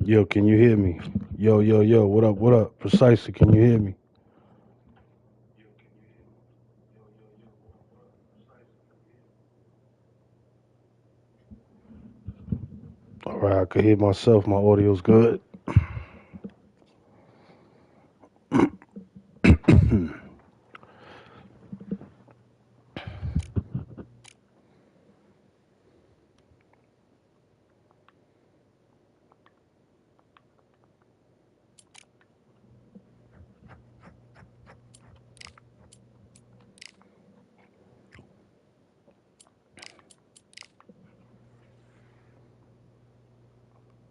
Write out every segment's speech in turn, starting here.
Yo, can you hear me? Yo, yo, yo, what up, what up? Precisely, can you hear me? All right, I can hear myself. My audio's good.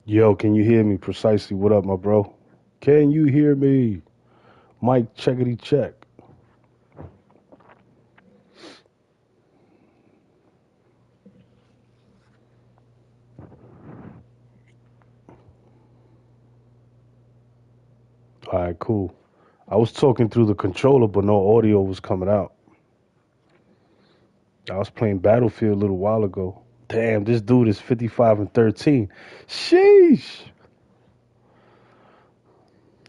Yo, can you hear me? Precisely, what up, my bro? Can you hear me? Mike, checkity check. All right, cool. I was talking through the controller, but no audio was coming out. I was playing Battlefield a little while ago. Damn, this dude is 55 and 13. Sheesh.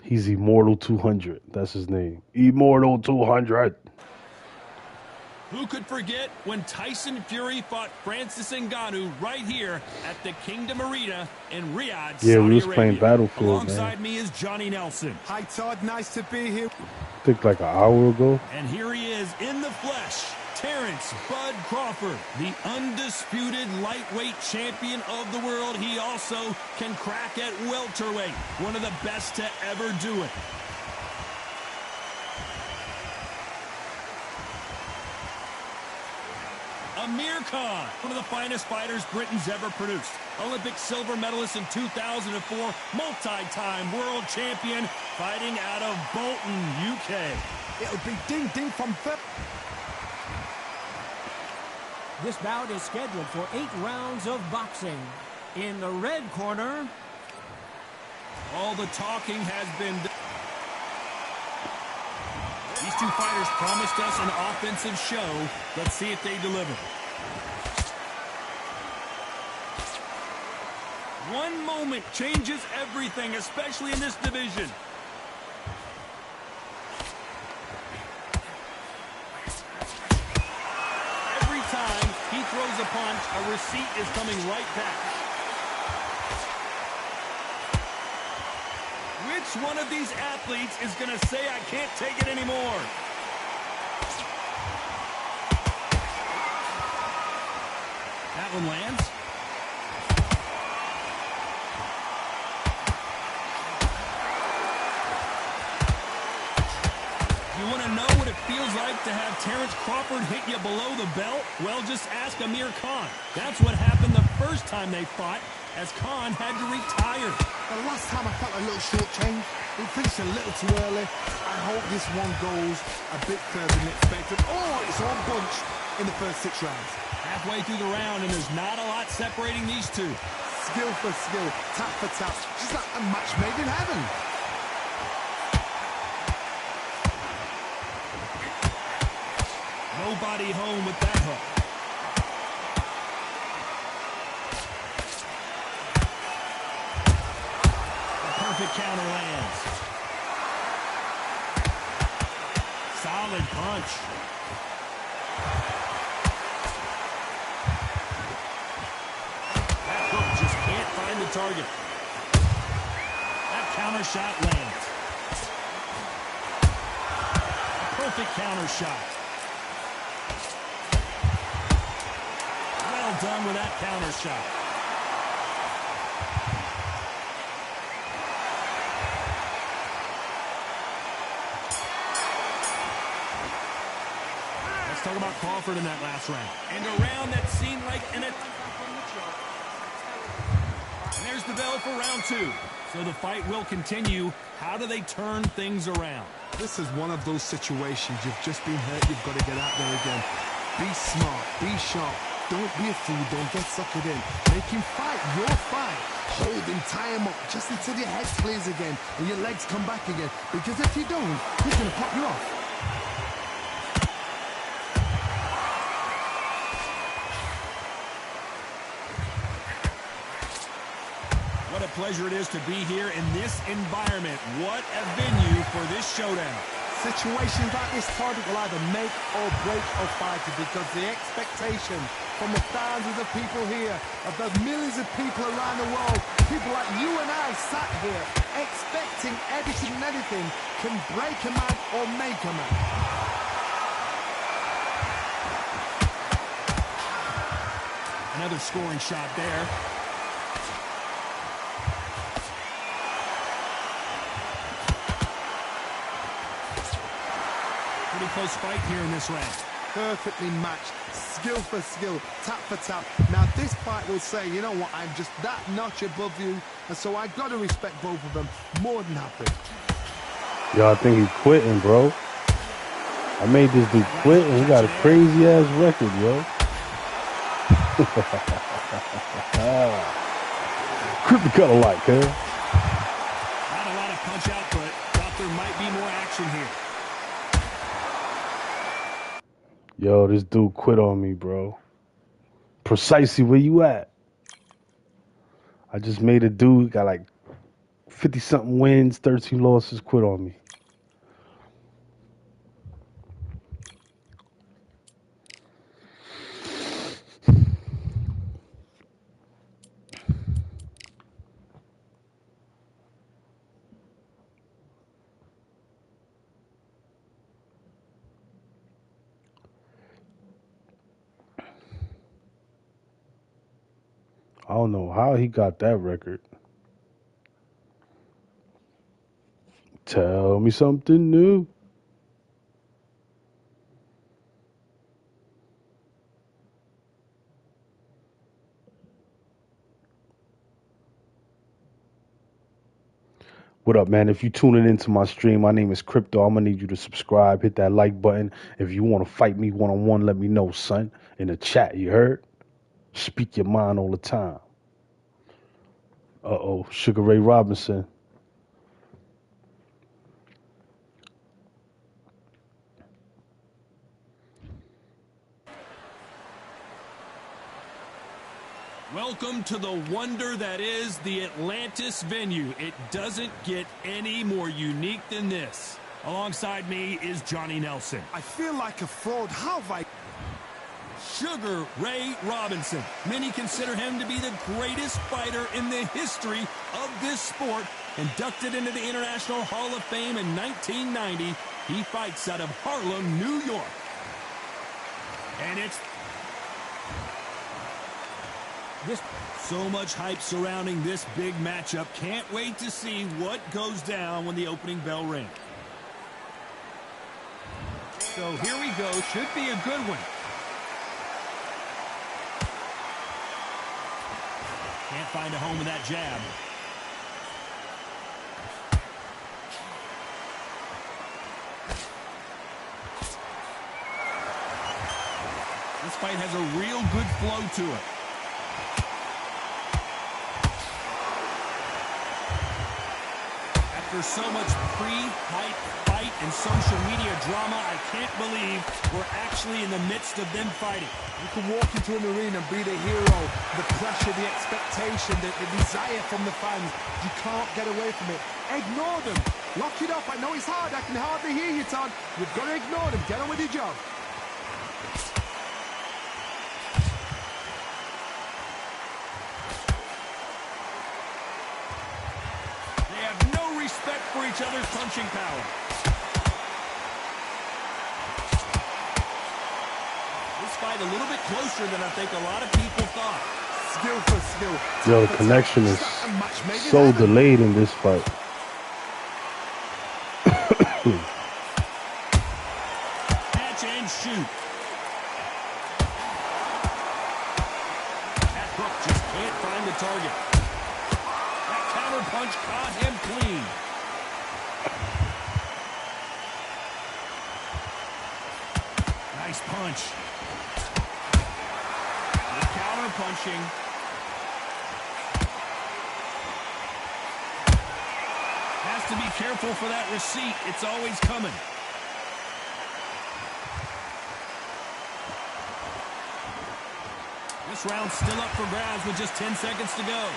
He's Immortal 200. That's his name. Immortal 200. Who could forget when Tyson Fury fought Francis Ngannou right here at the Kingdom Arena in Riyadh, Yeah, we Saudi was playing Arabia? Battlefield, Alongside man. me is Johnny Nelson. Hi, Todd. Nice to be here. I think like an hour ago. And here he is in the flesh, Terrence Bud Crawford, the undisputed lightweight champion of the world. He also can crack at welterweight, one of the best to ever do it. Amir Khan, one of the finest fighters Britain's ever produced. Olympic silver medalist in 2004, multi-time world champion, fighting out of Bolton, UK. It'll be ding-ding from third. This bout is scheduled for 8 rounds of boxing. In the red corner, All the talking has been done. These two fighters promised us an offensive show. Let's see if they deliver. One moment changes everything, especially in this division. Every time he throws a punch, a receipt is coming right back. Which one of these athletes is going to say, I can't take it anymore? That one lands. You want to know what it feels like to have Terrence Crawford hit you below the belt? Well, just ask Amir Khan. That's what happened the first time they fought, as Khan had to retire. The last time I felt a little shortchanged. We finished a little too early. I hope this one goes a bit further than expected. Oh, it's all bunched in the first 6 rounds. Halfway through the round, and there's not a lot separating these two. Skill for skill, tap for tap. Just like a match made in heaven. Nobody home with that hook. The perfect counter lands. Solid punch. That hook just can't find the target. That counter shot lands. A perfect counter shot. Well done with that counter shot. Let's talk about Crawford in that last round. And a round that seemed like an attack. And there's the bell for round 2. So the fight will continue. How do they turn things around? This is one of those situations. You've just been hurt. You've got to get out there again. Be smart. Be sharp. Don't be a fool. Don't get suckered in. Make him fight your fight. Hold him, tie him up, just until your head clears again and your legs come back again. Because if you don't, he's going to pop you off. What a pleasure it is to be here in this environment. What a venue for this showdown. Situations like this target will either make or break a fighter, because the expectation from the thousands of people here, of the millions of people around the world, people like you and I sat here expecting everything and anything, can break a man or make a man. Another scoring shot there. Pretty close fight here in this round. Perfectly matched, skill for skill, tap for tap. Now this fight will say, you know what, I'm just that notch above you, and so I got to respect both of them more than happy. Yo, I think he's quitting, bro. I made this dude quit, and he got a crazy ass record, yo. Crippy cut a lot, cuz. Not a lot of punch output. Thought there might be more action here. Yo, this dude quit on me, bro. Precisely where you at? I just made a dude, got like 50-something wins, 13 losses, quit on me. I don't know how he got that record. Tell me something new. What up, man? If you tuning into my stream, my name is Crypto. I'm gonna need you to subscribe, hit that like button. If you want to fight me one-on-one, let me know, son. In the chat, you heard? Speak your mind all the time. Uh-oh, Sugar Ray Robinson. Welcome to the wonder that is the Atlantis venue. It doesn't get any more unique than this. Alongside me is Johnny Nelson. I feel like a fraud. How have I... Sugar Ray Robinson. Many consider him to be the greatest fighter in the history of this sport. Inducted into the International Hall of Fame in 1990, he fights out of Harlem, New York. And it's so much hype surrounding this big matchup. Can't wait to see what goes down when the opening bell rings. So here we go. Should be a good one. Can't find a home with that jab. This fight has a real good flow to it. After so much pre-hype fight and social media drama, I can't believe we're actually in the midst of them fighting. You can walk into an arena and be the hero, the pressure, the expectation, the desire from the fans. You can't get away from it. Ignore them. Lock it up. I know it's hard. I can hardly hear you, Todd. You've got to ignore them. Get on with your job. They have no respect for each other's punching power. This fight a little bit closer than I think a lot of people thought. Skill for skill. Yo, the connection is so delayed in this fight. Catch and shoot. That hook just can't find the target. That counter punch caught him clean. Nice punch. The counter punching. Has to be careful for that receipt. It's always coming. This round's still up for grabs with just 10 seconds to go.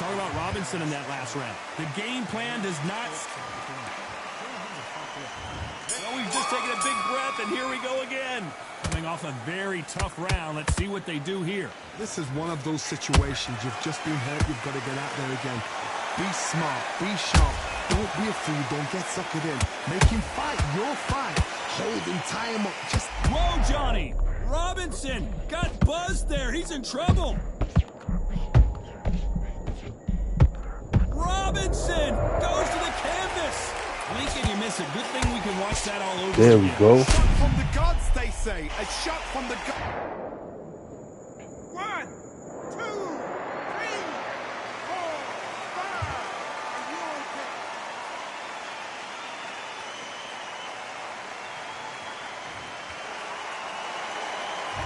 Talk about Robinson in that last round. The game plan does not... Well, we've just taken a big breath, and here we go again. Coming off a very tough round. Let's see what they do here. This is one of those situations. You've just been hurt. You've got to get out there again. Be smart. Be sharp. Don't be a fool. Don't get suckered in. Make him fight your fight. Hold him. Tie him up. Just... Whoa, Johnny. Robinson got buzzed there. He's in trouble. Robinson goes to the canvas. Lincoln, you miss it. Good thing we can watch that all over. There we go. A shot from the gods, they say. A shot from the gods. 1, 2, 3, 4, 5. Are you okay?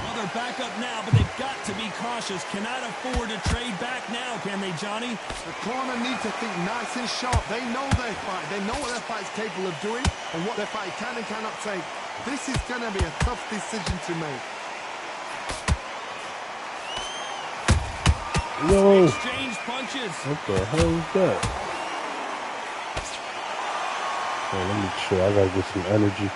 Well, they're back up now, but they've got to be cautious. Cannot afford to trade back now, can they, Johnny? The corner need to think nice and sharp. They know their fight. They know what their fight's capable of doing and what their fight can and cannot take. This is going to be a tough decision to make. Yo, Exchange punches. what the hell is that? Oh, let me chill. I gotta get some energy.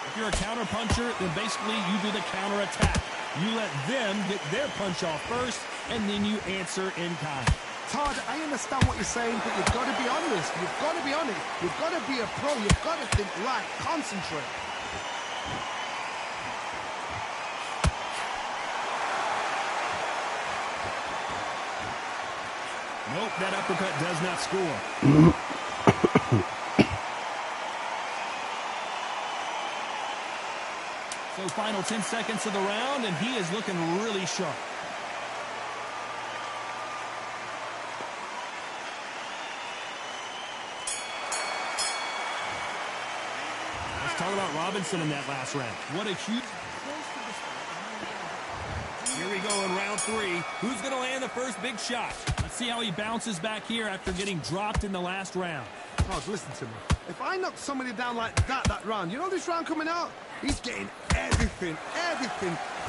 If you're a counter puncher, then basically you do the counter attack. You let them get their punch off first, and then you answer in kind. Todd, I understand what you're saying, but you've got to be honest. You've got to be honest. You've got to be a pro. You've got to think right. Concentrate. Nope, that uppercut does not score. So final 10 seconds of the round, and he is looking really sharp. Let's talk about Robinson in that last round. What a huge... Here we go in round 3. Who's going to land the first big shot? Let's see how he bounces back here after getting dropped in the last round. Todd, listen to me. If I knock somebody down like that round, you know this round coming out? He's getting everything,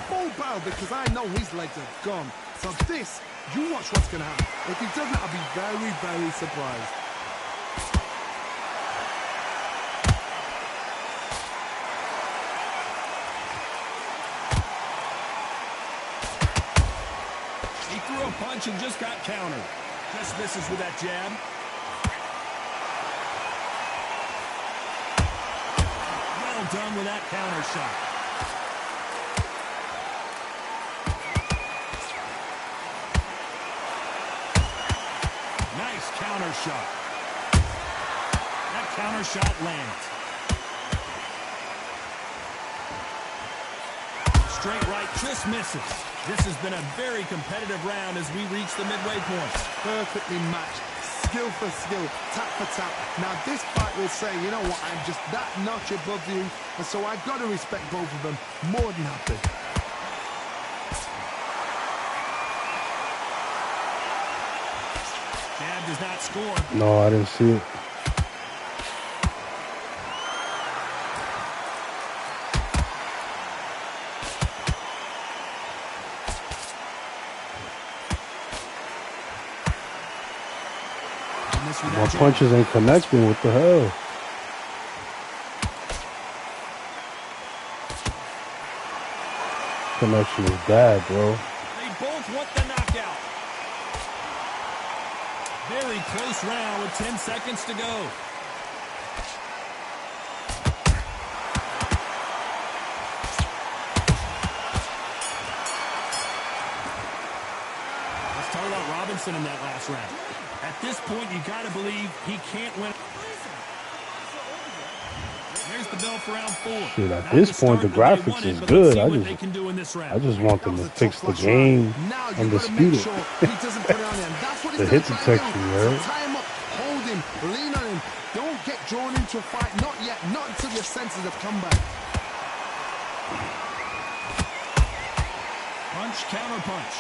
full barrel, because I know his legs are gone. So this, you watch what's going to happen. If he doesn't, I'll be very, very surprised. He threw a punch and just got countered. Just misses with that jab. Well done with that counter shot. Nice counter shot. That counter shot lands. Straight right, just misses. This has been a very competitive round as we reach the midway point. Perfectly matched. Skill for skill, tap for tap. Now this fight will say, you know what, I'm just that notch above you, and so I've got to respect both of them. More than happy. Jab does not score. No, I didn't see it. My punches ain't connecting. What the hell? Connection is bad, bro. They both want the knockout. Very close round with 10 seconds to go. Let's talk about Robinson in that last round. At this point, you got to believe he can't win. There's the bell for round 4. Shit, at this point, the graphics is good. I just want them to fix the game. Undisputed. The hit detection, man. Tie him up, hold him, lean on him. Don't get drawn into a fight. Not yet. Not until your senses have come back. Punch, counter punch.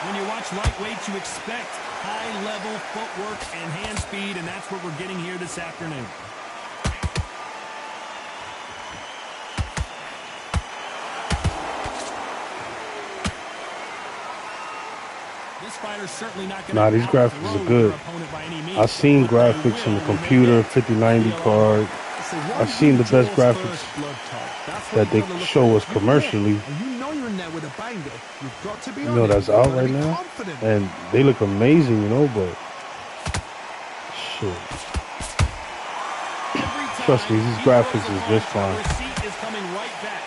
When you watch lightweights, you expect high-level footwork and hand speed, and that's what we're getting here this afternoon. This fighter's certainly not going Nah, to these graphics are outthrow good. their opponent by any means. I've seen but they graphics on the will computer, make it 5090 feel a lot card. harder. So I've once seen the best draws graphics first blood, Todd, that's what that you've they got to look show us at. commercially. And you know you're in there with a banger. You've got to be You on know, it. that's You've out got to right be now. confident. And they look amazing, you know, but shit. Every time Trust me, these he graphics throws a is just punch, fine. a receipt is coming right back.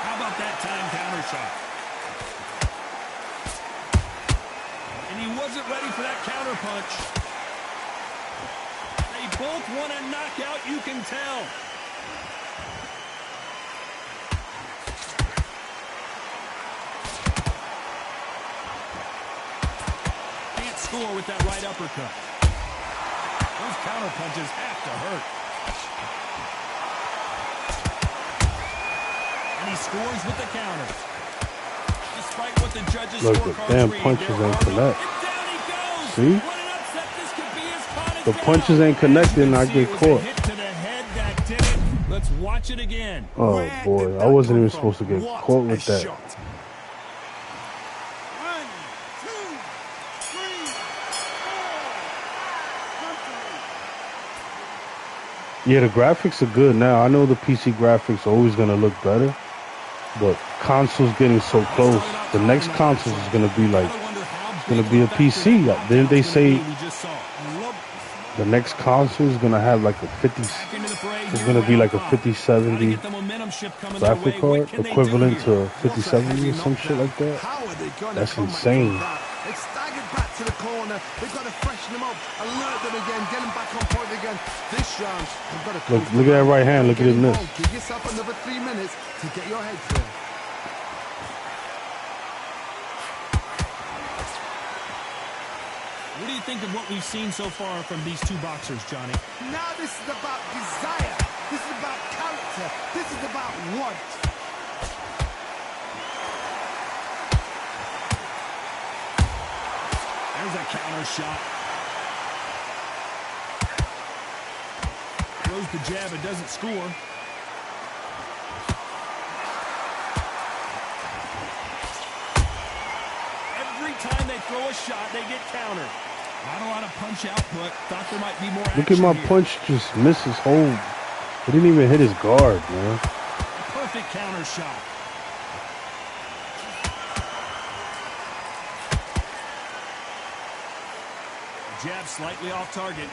How about that time counter shot? And he wasn't ready for that counter punch. They both want a knockout, you can tell. Can't score with that right uppercut. Those counter punches have to hurt. And he scores with the counters. Despite what the judges' Look, the scorecards damn read, punches there ain't are no... connect. And down he goes! See? What an upset this could be as Khan is The down. punches ain't As connected you and can I see, get it was a caught. hit to the head that did it. Let's watch it again. Oh Where boy, did I that wasn't come even from? supposed to get What caught a with that. shot. 1, 2, 3, 4. Yeah, the graphics are good now. I know the PC graphics are always gonna look better, but console's getting so close. The next console is gonna be like, it's gonna be a PC. Then they say the next console is gonna have like a 50. It's gonna be like a 5070 graphic card, equivalent to a 5070 or some shit like that. How are they gonna That's come back insane. from that? They've staggered back to the corner. They've got to freshen them up, alert them again, get them back on point again. This round, they've got to Look at that right hand. Look at Get it miss. involved. Give yourself another 3 minutes to get your head clear. What do you think of what we've seen so far from these two boxers, Johnny? Now this is about desire. This is about character. This is about want. There's a counter shot. Throws the jab, it doesn't score. Every time they throw a shot, they get countered. Not a lot of punch output. Thought there might be more action Look at my here. punch just miss his whole. It didn't even hit his guard, man. Perfect counter shot. Jab slightly off target.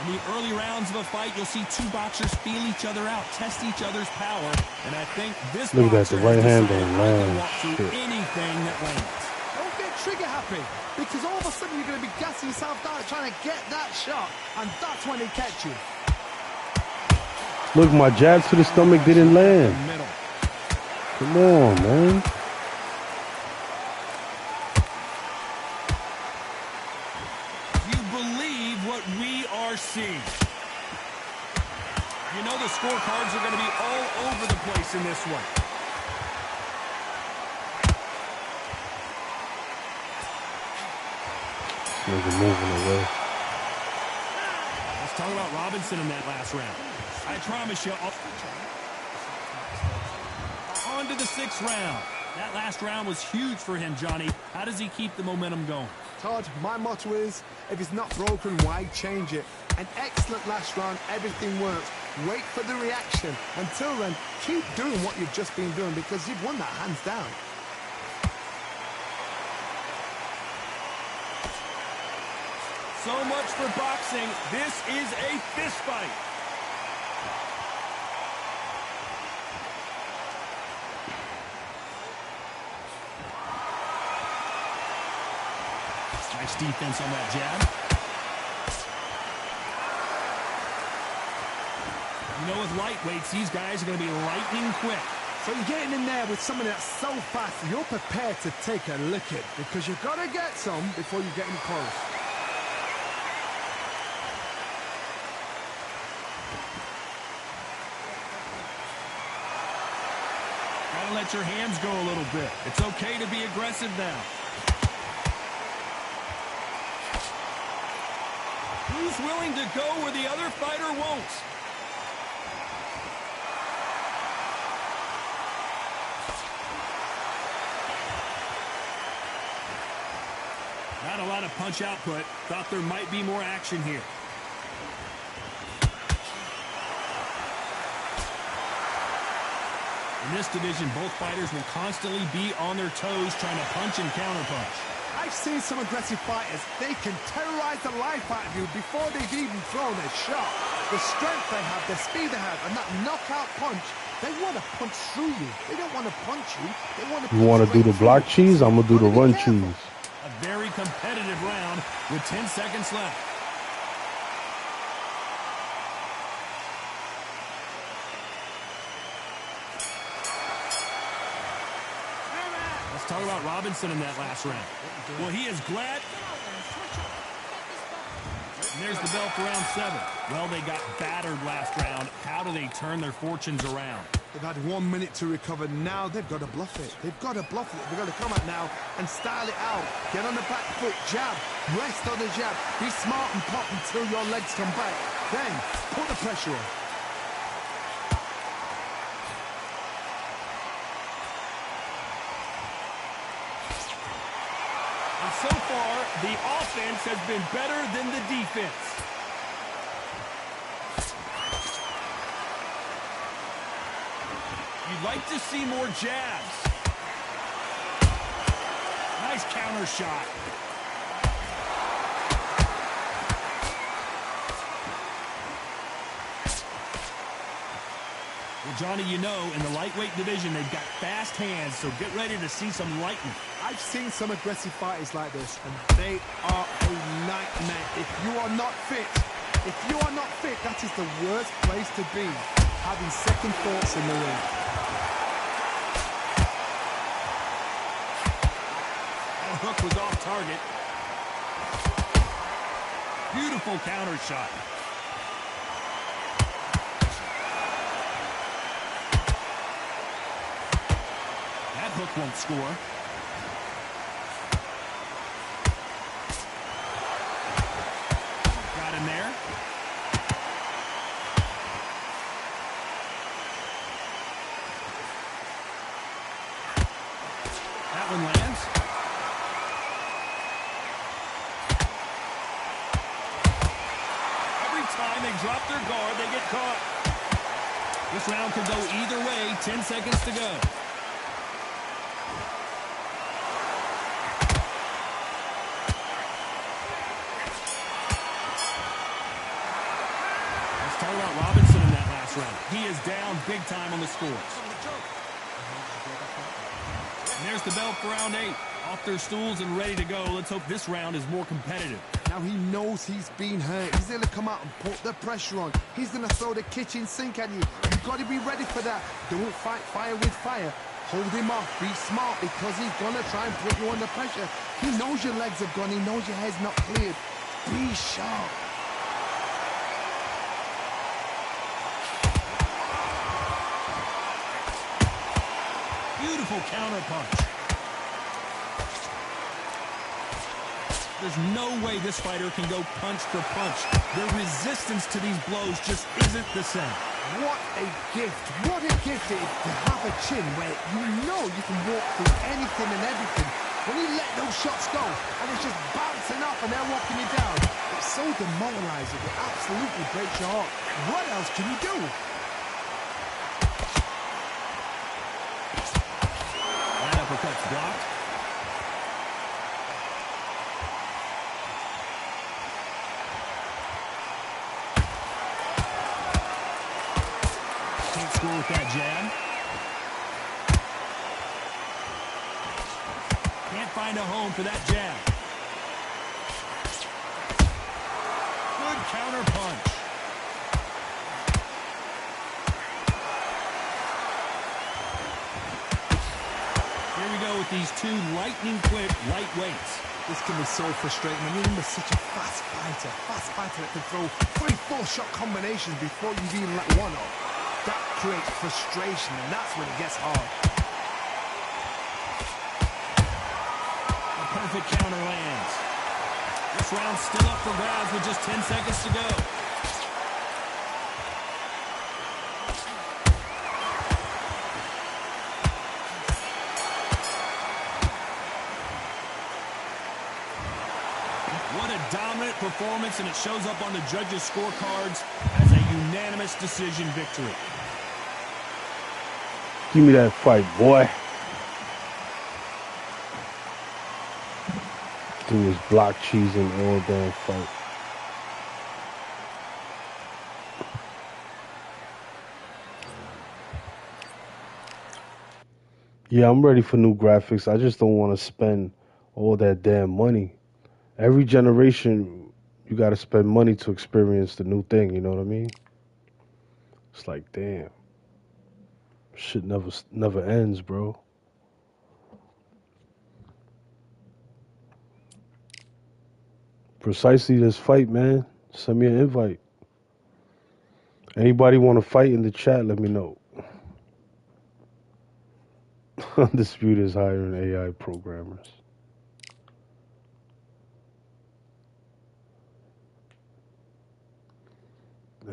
In the early rounds of a fight, you'll see two boxers feel each other out, test each other's power, and I think this Look at that, boxer the right hand has don't decided land. to walk through Shit. anything that lands. Don't get trigger happy, because all of a sudden you're going to be gassing yourself down trying to get that shot, and that's when they catch you. Look, my jab to the stomach didn't land. Middle. Come on, man. You believe what we are seeing. You know the scorecards are going to be all over the place in this one. Nigga moving away. Let's talk about Robinson in that last round. I promise you. On to the sixth round. That last round was huge for him, Johnny. How does he keep the momentum going? Todd, my motto is, if it's not broken, why change it? An excellent last round, everything works. Wait for the reaction. Until then, keep doing what you've just been doing because you've won that hands down. So much for boxing. This is a fist fight. Nice defense on that jab. You know, with lightweights, these guys are going to be lightning quick. So you're getting in there with somebody that's so fast, you're prepared to take a licking because you've got to get some before you get in close. Gotta let your hands go a little bit. It's okay to be aggressive now. Who's willing to go where the other fighter won't? Not a lot of punch output. Thought there might be more action here. In this division, both fighters will constantly be on their toes trying to punch and counterpunch. I've seen some aggressive fighters. They can terrorize the life out of you before they've even thrown a shot. The strength they have, the speed they have, and that knockout punch, they want to punch through you. They don't want to punch you. They want to punch. You want to do the block cheese? I'm going to do the run cheese. A very competitive round with 10 seconds left. Let's talk about Robinson in that last round. Well, he is glad. And there's the bell for round 7. Well, they got battered last round. How do they turn their fortunes around? They've had 1 minute to recover. Now they've got to bluff it. They've got to bluff it. They've got to come out now and style it out. Get on the back foot, jab, rest on the jab. Be smart and pop until your legs come back. Then put the pressure on. And so far, the offense has been better than the defense. You'd like to see more jabs. Nice counter shot. Well, Johnny, you know, in the lightweight division, they've got fast hands, so get ready to see some lightning. I've seen some aggressive fighters like this, and they are a nightmare. If you are not fit, that is the worst place to be, having second thoughts in the ring. That hook was off target. Beautiful counter shot. That hook won't score. Got him there. That one lands. Every time they drop their guard, they get caught. This round could go either way. 10 seconds to go. Robinson in that last round. He is down big time on the scores. And there's the bell for round 8. Off their stools and ready to go. Let's hope this round is more competitive. Now he knows he's been hurt. He's going to come out and put the pressure on. He's going to throw the kitchen sink at you. You've got to be ready for that. Don't fight fire with fire. Hold him off. Be smart because he's going to try and put you under pressure. He knows your legs have gone. He knows your head's not cleared. Be sharp. Beautiful counter punch. There's no way this fighter can go punch for punch. The resistance to these blows just isn't the same. What a gift. What a gift it is to have a chin where you know you can walk through anything and everything. When you let those shots go and it's just bouncing off and they're walking you down, it's so demoralizing. It absolutely breaks your heart. What else can you do? That uppercut's blocked. Can't score with that jab. Can't find a home for that jab. Good counter punch. Here we go with these two lightning-quick lightweights. This can be so frustrating when you're in such a fast fighter that can throw 3-4 shot combinations before you've even let one off. That creates frustration, and that's when it gets hard. A perfect counter lands. This round's still up for grabs with just 10 seconds to go. What a dominant performance, and it shows up on the judges' scorecards as a unanimous decision victory. Give me that fight, boy. Dude was block cheesing all damn fight. Yeah, I'm ready for new graphics. I just don't want to spend all that damn money. Every generation, you got to spend money to experience the new thing. You know what I mean? It's like, damn, shit never ends, bro. Precisely this fight, man. Send me an invite. Anybody want to fight in the chat? Let me know. Undisputed is hiring AI programmers.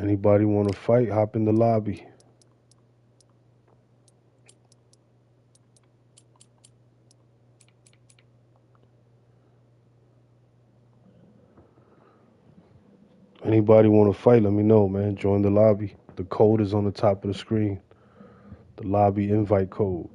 Anybody want to fight? Hop in the lobby. Anybody want to fight? Let me know, man. Join the lobby. The code is on the top of the screen. The lobby invite code.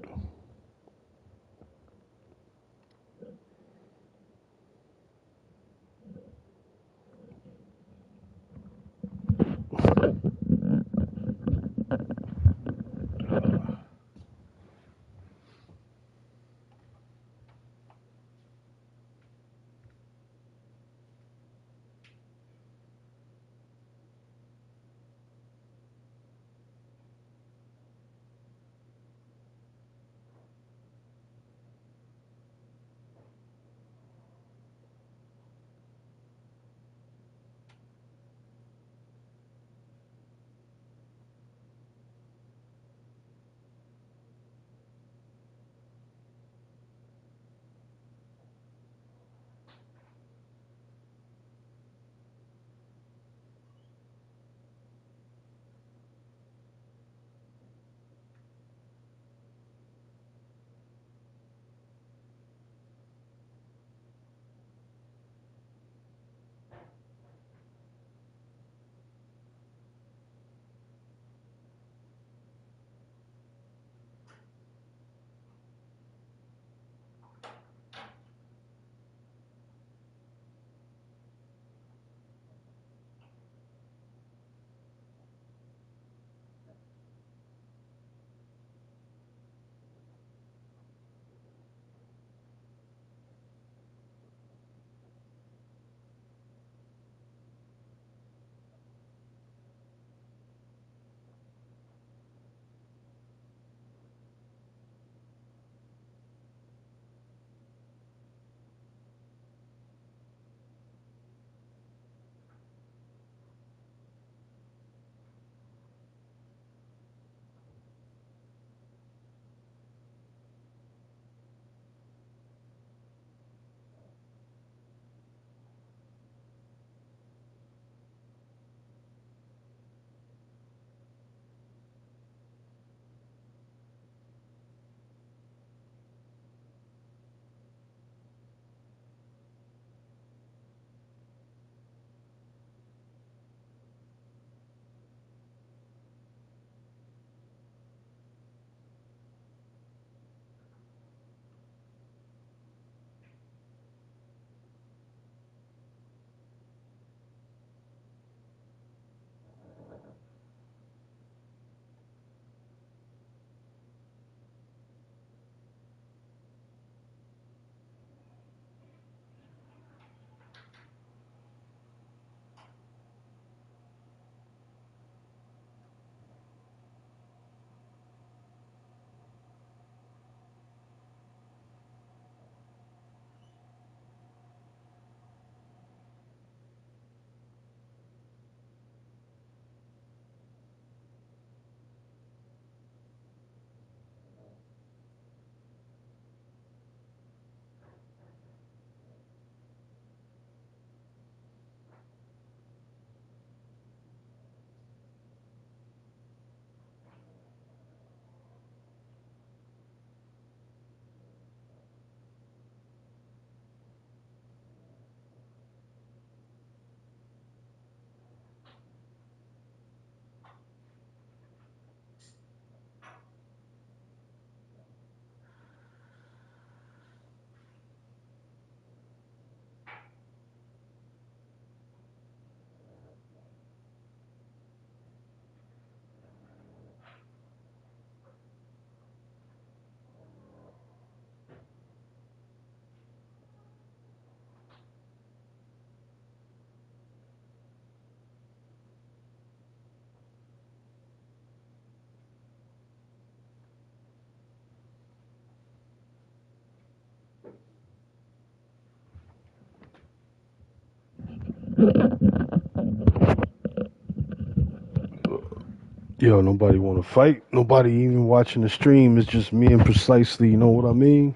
Yo, nobody want to fight. Nobody even watching the stream. It's just me and Precisely. You know what I mean?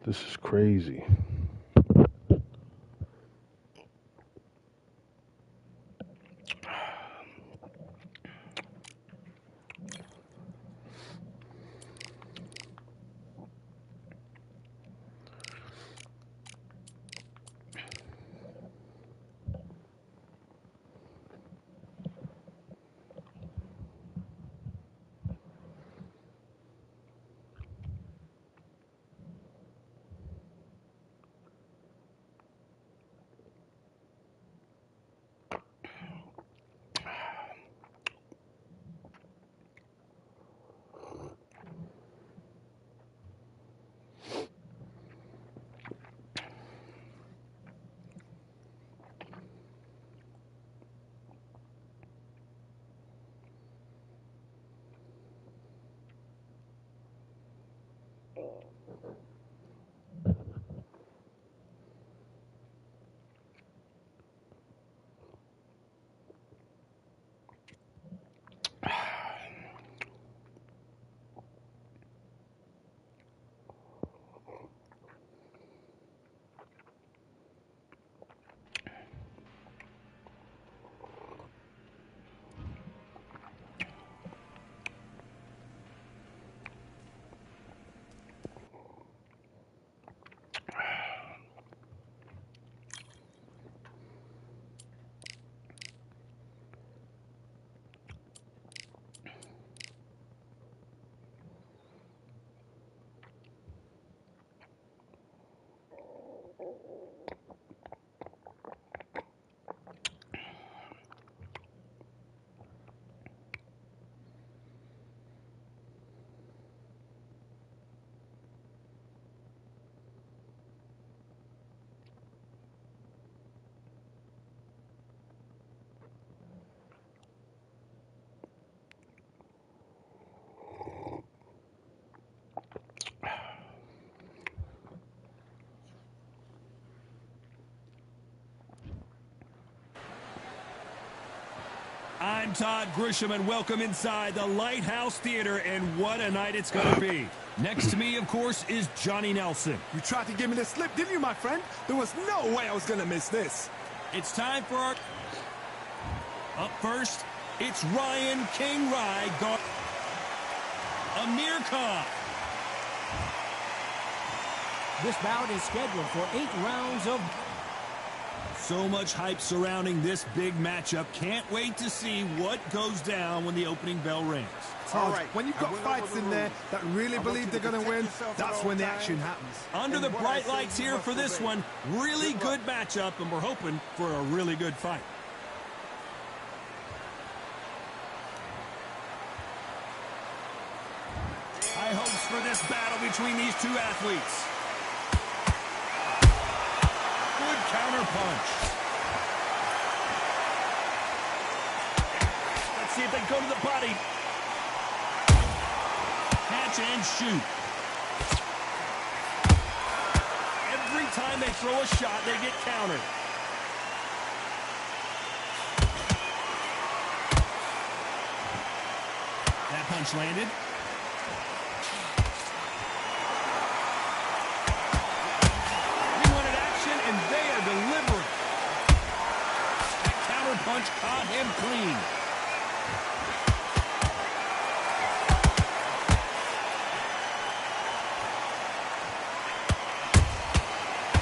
This is crazy. I'm Todd Grisham, and welcome inside the Lighthouse Theater, and what a night it's going to be. Next to me, of course, is Johnny Nelson. You tried to give me the slip, didn't you, my friend? There was no way I was going to miss this. It's time for our... Up first, it's Ryan King Rye guard Amir Khan. This bout is scheduled for 8 rounds of... So much hype surrounding this big matchup. Can't wait to see what goes down when the opening bell rings. All right, when you've got fights in there that really believe they're going to win, that's when the action happens. Under the bright lights here for this one, really good matchup, and we're hoping for a really good fight. High hopes for this battle between these two athletes. Good counter punch. Let's see if they go to the body. Catch and shoot. Every time they throw a shot, they get countered. That punch landed. And they are delivering. That counter punch caught him clean.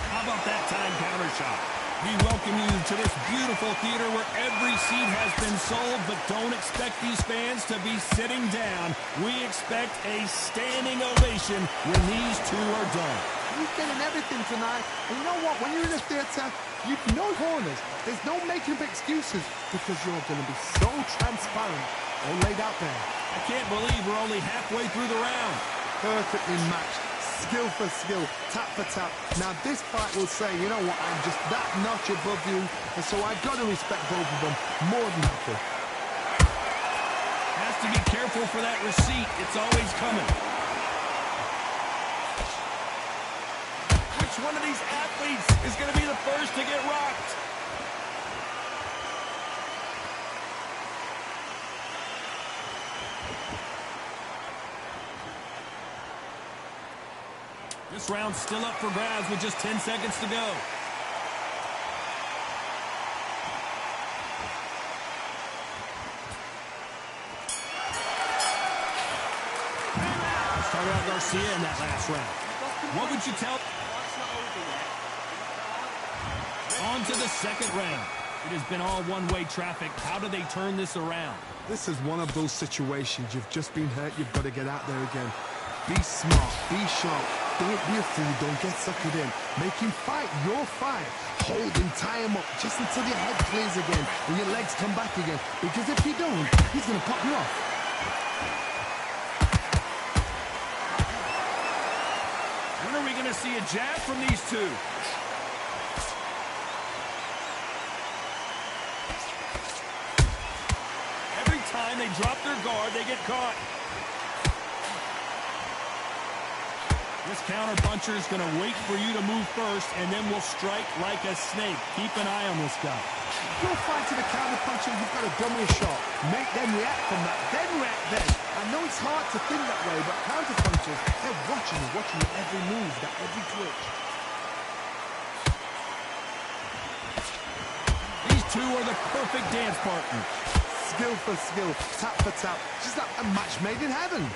How about that time counter shot? We welcome you to this beautiful theater where every seat has been sold, but don't expect these fans to be sitting down. We expect a standing ovation when these two are done. You're getting everything tonight. And you know what? When you're in a theater, you've no corners. There's no making up excuses because you're going to be so transparent all laid out there. I can't believe we're only halfway through the round. Perfectly matched. Skill for skill. Tap for tap. Now this fight will say, you know what? I'm just that notch above you. And so I've got to respect both of them more than happy. Has to be careful for that receipt. It's always coming. Which one of these athletes is going to be the first to get rocked. This round's still up for grabs with just 10 seconds to go. Started out Garcia in that last round. What would you tell? On to the second round. It has been all one-way traffic. How do they turn this around? This is one of those situations. You've just been hurt. You've got to get out there again. Be smart. Be sharp. Don't be a fool. Don't get suckered in. Make him fight your fight. Hold him, tie him up just until your head clears again and your legs come back again. Because if you don't, he's going to pop you off. When are we going to see a jab from these two? Every time they drop their guard, they get caught. This counter-puncher is going to wait for you to move first, and then will strike like a snake. Keep an eye on this guy. You're fighting a counter-puncher, you've got to dummy a shot. Make them react from that, then react then. I know it's hard to think that way, but counter-punchers, they're watching your every move, that every twitch. These two are the perfect dance partners. Skill for skill, tap for tap, just like a match made in heaven.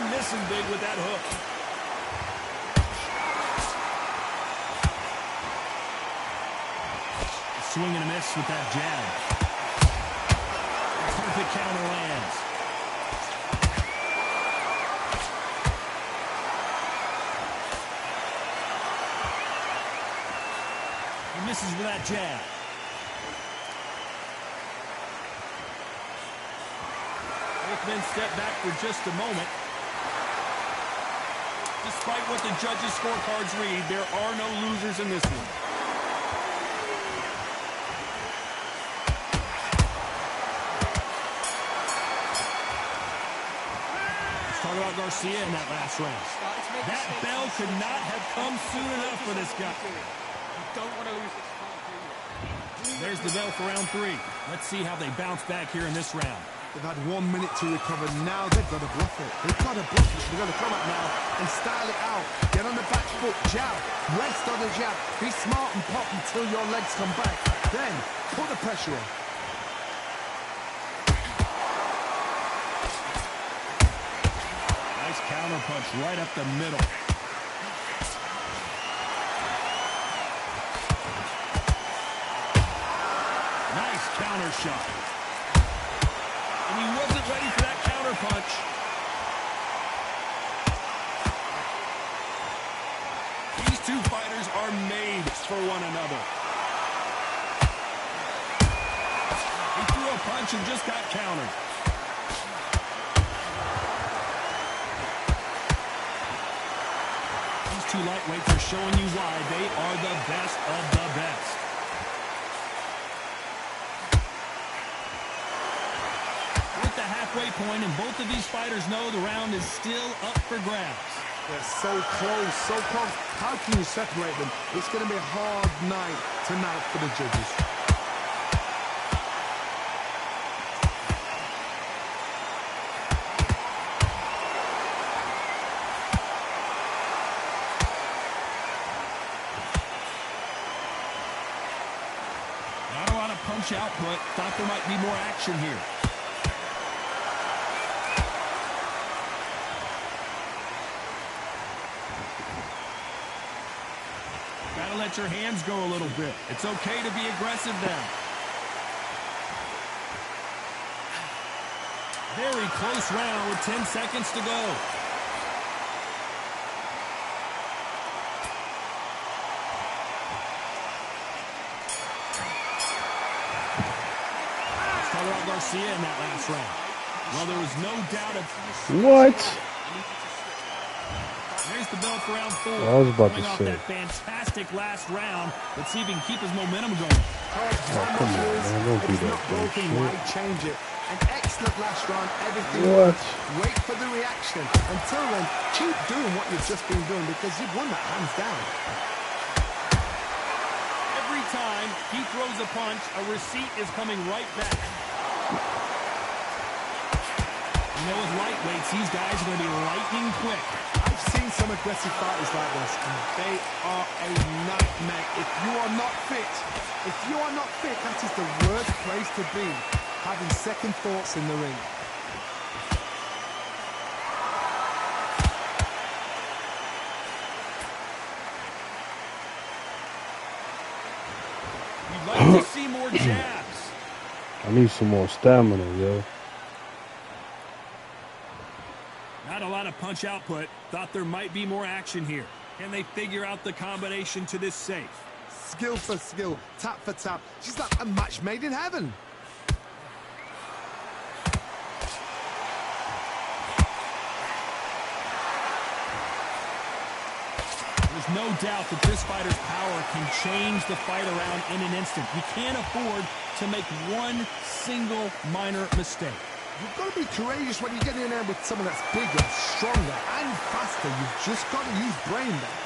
Missing big with that hook. Swing and a miss with that jab. Perfect counter lands. He misses with that jab. Both men step back for just a moment. Despite what the judges' scorecards read, there are no losers in this one. Started out Garcia in that last round. That bell could not have come soon enough for this guy. You don't want to lose this fight, do you? There's the bell for round 3. Let's see how they bounce back here in this round. They've had 1 minute to recover. Now they've got to bluff it. They've got to bluff it. They've got to come up now and style it out. Get on the back foot, jab. Rest on the jab. Be smart and pop until your legs come back. Then put the pressure on. Nice counter punch right up the middle. Nice counter shot. And he wasn't ready for that counter punch. These two fighters are made for one another. He threw a punch and just got countered. These two lightweights are showing you why they are the best of the best. Halfway point, and both of these fighters know the round is still up for grabs. They're so close, so close. How can you separate them? It's going to be a hard night tonight for the judges. Not a lot of punch output. Thought there might be more action here. Gotta let your hands go a little bit. It's okay to be aggressive now. Very close round with 10 seconds to go. Started out Garcia in that last round. Well, there was no doubt of... What? There's defends the belt for round 4. I was about to Coming off say. that fantastic last round. Let's see if he can keep his momentum going. Oh, come on, man. Don't do It's that not broken. bullshit. Why change it? An excellent last round. Everything What? works. Wait for the reaction. Until then, keep doing what you've just been doing because you've won that hands down. Every time he throws a punch, a receipt is coming right back. You know, with lightweights, these guys are going to be lightning quick. I've seen some aggressive fighters like this, and they are a nightmare. If you are not fit, that is the worst place to be, having second thoughts in the ring. You'd like to see more jabs. I need some more stamina, yo. Not a lot of punch output. Thought there might be more action here. Can they figure out the combination to this safe? Skill for skill, tap for tap. She's like a match made in heaven. There's no doubt that this fighter's power can change the fight around in an instant. You can't afford to make one single minor mistake. You've got to be courageous when you get in there with someone that's bigger, stronger, and faster. You've just got to use brain there.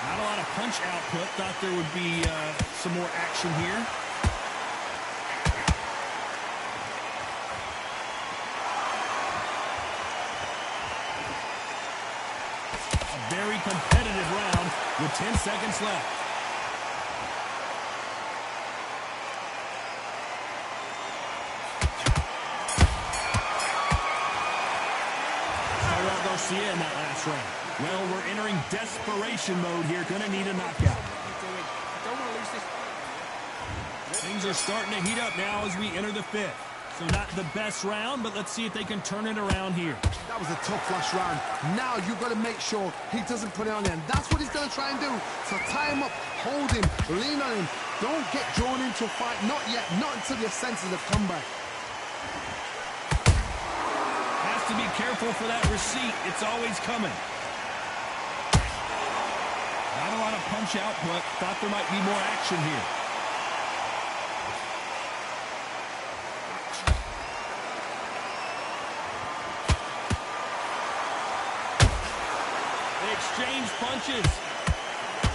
Not a lot of punch output. Thought there would be some more action here. A very competitive round with 10 seconds left. Garcia in that last round. Well, we're entering desperation mode here. Gonna need a knockout. Don't want to lose this. Things are starting to heat up now as we enter the 5th. So not the best round, but let's see if they can turn it around here. That was a tough last round. Now you've got to make sure he doesn't put it on there. And that's what he's going to try and do. So tie him up, hold him, lean on him. Don't get drawn into a fight. Not yet. Not until your senses have come back. Has to be careful for that receipt. It's always coming. Not a lot of punch output. Thought there might be more action here. They exchange punches.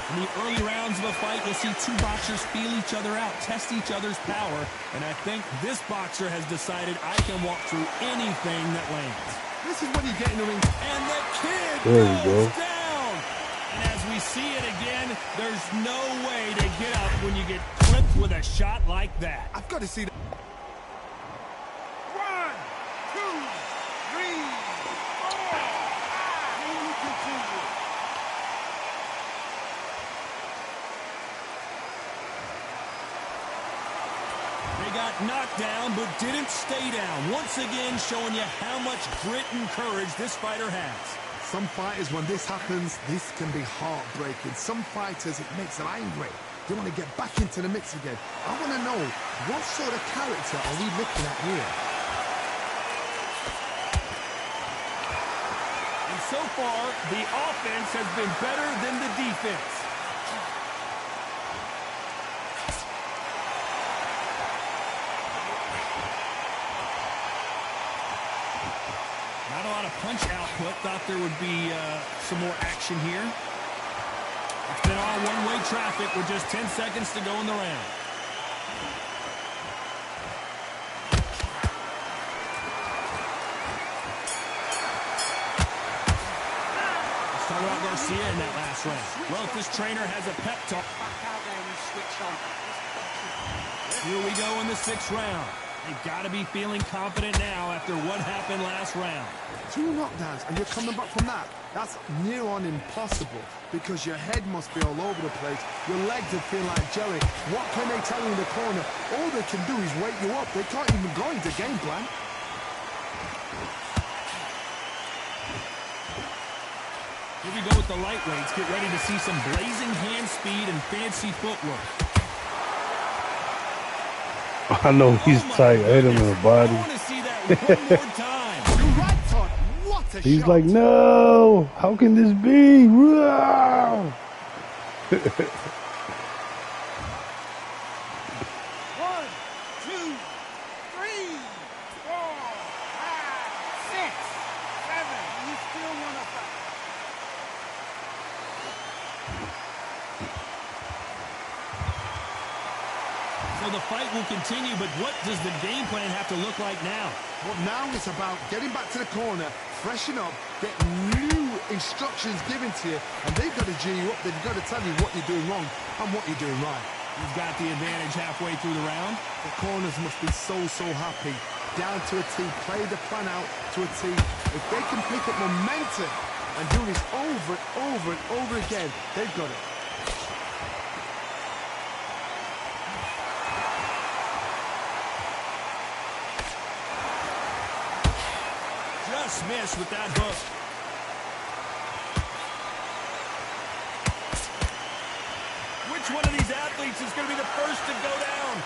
In the early rounds of a fight, you'll see two boxers feel each other out, test each other's power, and I think this boxer has decided I can walk through anything that lands. This is what you get in the ring. And the kid There you goes go. down. And as we see it again, there's no way to get up when you get clipped with a shot like that. I've got to see that. 1, 2, 3, 4. Can you continue? They got knocked down, but didn't stay down. Once again, showing you how much grit and courage this fighter has. Some fighters, when this happens, this can be heartbreaking. Some fighters, it makes them angry. They want to get back into the mix again. I want to know, what sort of character are we looking at here? And so far, the offense has been better than the defense. Not a lot of punch output. Thought there would be some more action here. It's been all one-way traffic with just 10 seconds to go in the round. Let's talk about Garcia in that last round. Well, if this trainer has a pep talk. Back out there and switch on. Here we go in the 6th round. They've got to be feeling confident now after what happened last round. 2 knockdowns and you're coming back from that. That's near on impossible because your head must be all over the place. Your legs are feeling like jelly. What can they tell you in the corner? All they can do is wake you up. They can't even go into game plan. Here we go with the lightweights. Get ready to see some blazing hand speed and fancy footwork. I know he's Oh my tight. I hit him in the goodness. body. I want to see that one more time. What a He's shot. like, no, how can this be? Wow. 1, 2, 3, 4, 5, 6, 7. You still want to fight? So the fight will continue, but what does the game plan have to look like now? Well, now it's about getting back to the corner, freshen up, get new instructions given to you, and they've got to G you up. They've got to tell you what you're doing wrong and what you're doing right. He's got the advantage halfway through the round. The corners must be so happy. Down to a T, play the plan out to a T. If they can pick up momentum and do this over and over and over again, they've got it. Just missed with that hook. Which one of these athletes is going to be the first to go down?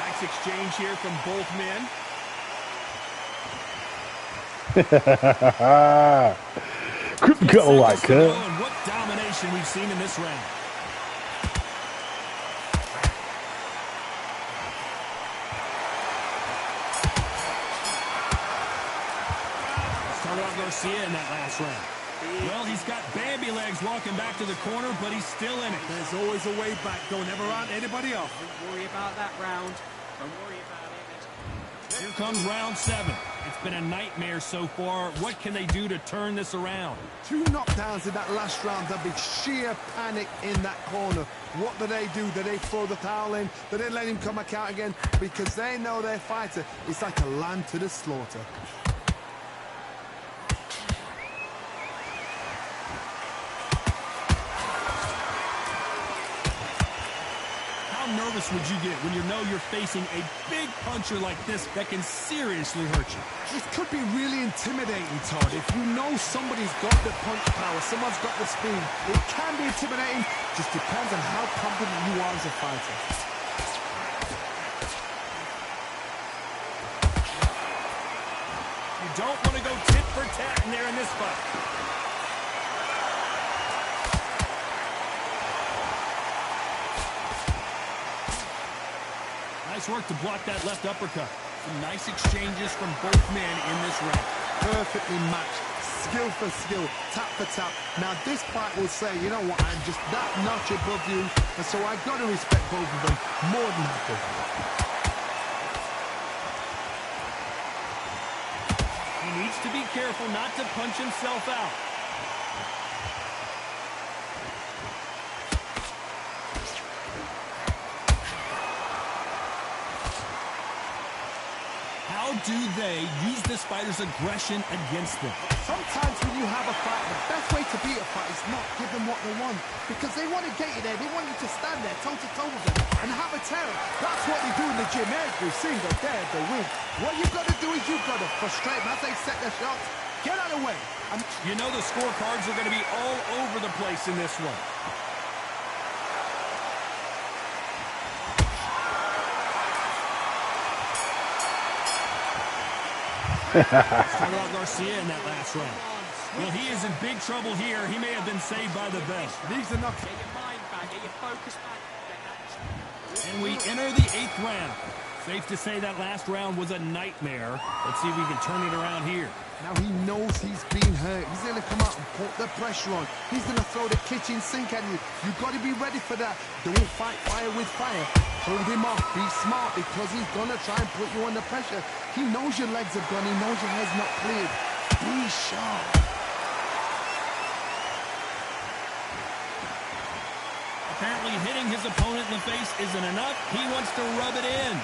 Nice exchange here from both men. Go like Seconds to go, that. and what domination we've seen in this round. Started off Garcia in that last round. Well, he's got Bambi legs walking back to the corner, but he's still in it. There's always a way back. Don't ever round anybody off. Don't worry about that round. Don't worry about it. Here comes round 7. It's been a nightmare so far. What can they do to turn this around? 2 knockdowns in that last round. There'll be sheer panic in that corner. What do? Do they throw the towel in? Do they let him come back out again? Because they know their fighter is like a lamb to the slaughter. How nervous would you get when you know you're facing a big puncher like this that can seriously hurt you? This could be really intimidating, Todd. If you know somebody's got the punch power, someone's got the speed, it can be intimidating. Just depends on how confident you are as a fighter. You don't want to go tit for tat in there in this fight. Nice work to block that left uppercut. Some nice exchanges from both men in this round. Perfectly matched, skill for skill, tap for tap. Now this fight will say, you know what, I'm just that notch above you, and so I've got to respect both of them more than happy. He needs to be careful not to punch himself out. How do they use this fighter's aggression against them? Sometimes when you have a fight, the best way to beat a fight is not give them what they want. Because they want to get you there. They want you to stand there toe-to-toe with them and have a terror. That's what they do in the gym. Every single day they win. What you've got to do is you've got to frustrate them as they set their shots. Get out of the way. You know the scorecards are going to be all over the place in this one. Started out Garcia in that last round. Well, he is in big trouble here. He may have been saved by the bell. These are not... Get your mind back. Get your focus back. And we enter the 8th round. Safe to say that last round was a nightmare. Let's see if we can turn it around here. Now he knows he's been hurt. He's going to come out and put the pressure on. He's going to throw the kitchen sink at you. You've got to be ready for that. Don't fight fire with fire. Hold him off. Be smart because he's going to try and put you under pressure. He knows your legs are gone. He knows your head's not cleared. Be sharp. Apparently hitting his opponent in the face isn't enough. He wants to rub it in.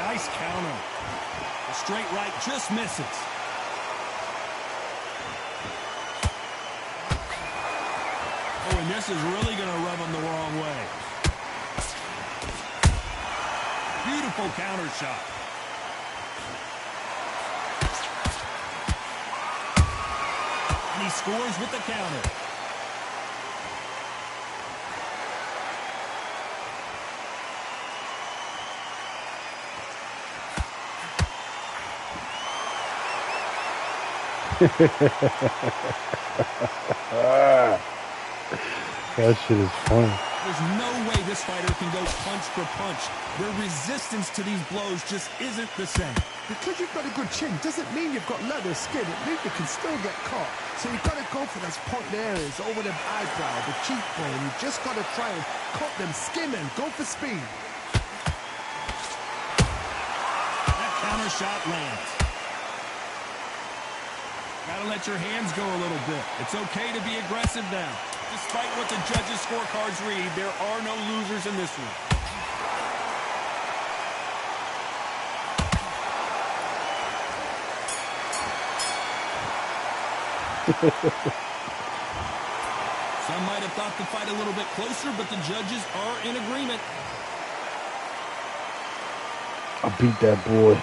Nice counter. A straight right just misses. Oh, and this is really going to rub him the wrong way. Beautiful counter shot. And he scores with the counter. That shit is funny. There's no way this fighter can go punch for punch. Their resistance to these blows just isn't the same. Because you've got a good chin doesn't mean you've got leather skin. It means you can still get caught. So you've got to go for those point areas over the eyebrow, the cheekbone. You've just got to try and cut them, skim them, go for speed. That counter shot lands. Gotta let your hands go a little bit. It's okay to be aggressive now. Despite what the judges' scorecards read, there are no losers in this one. Some might have thought the fight a little bit closer, but the judges are in agreement. I beat that boy.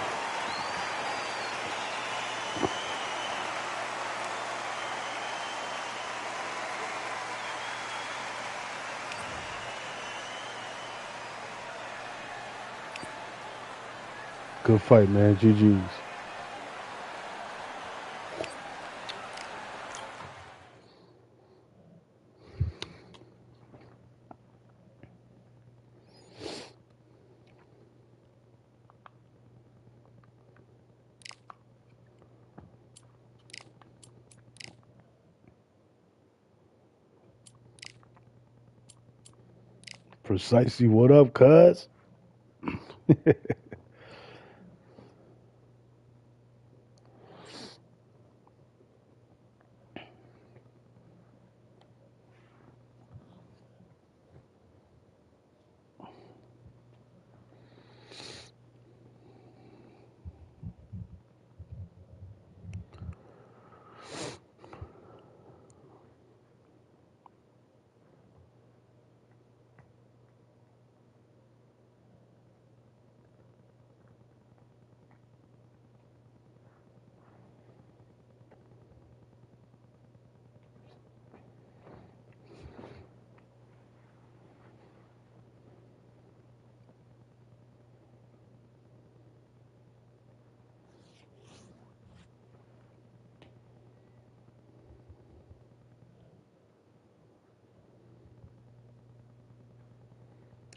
Good fight, man. GG's. Precisely. What up, cuz?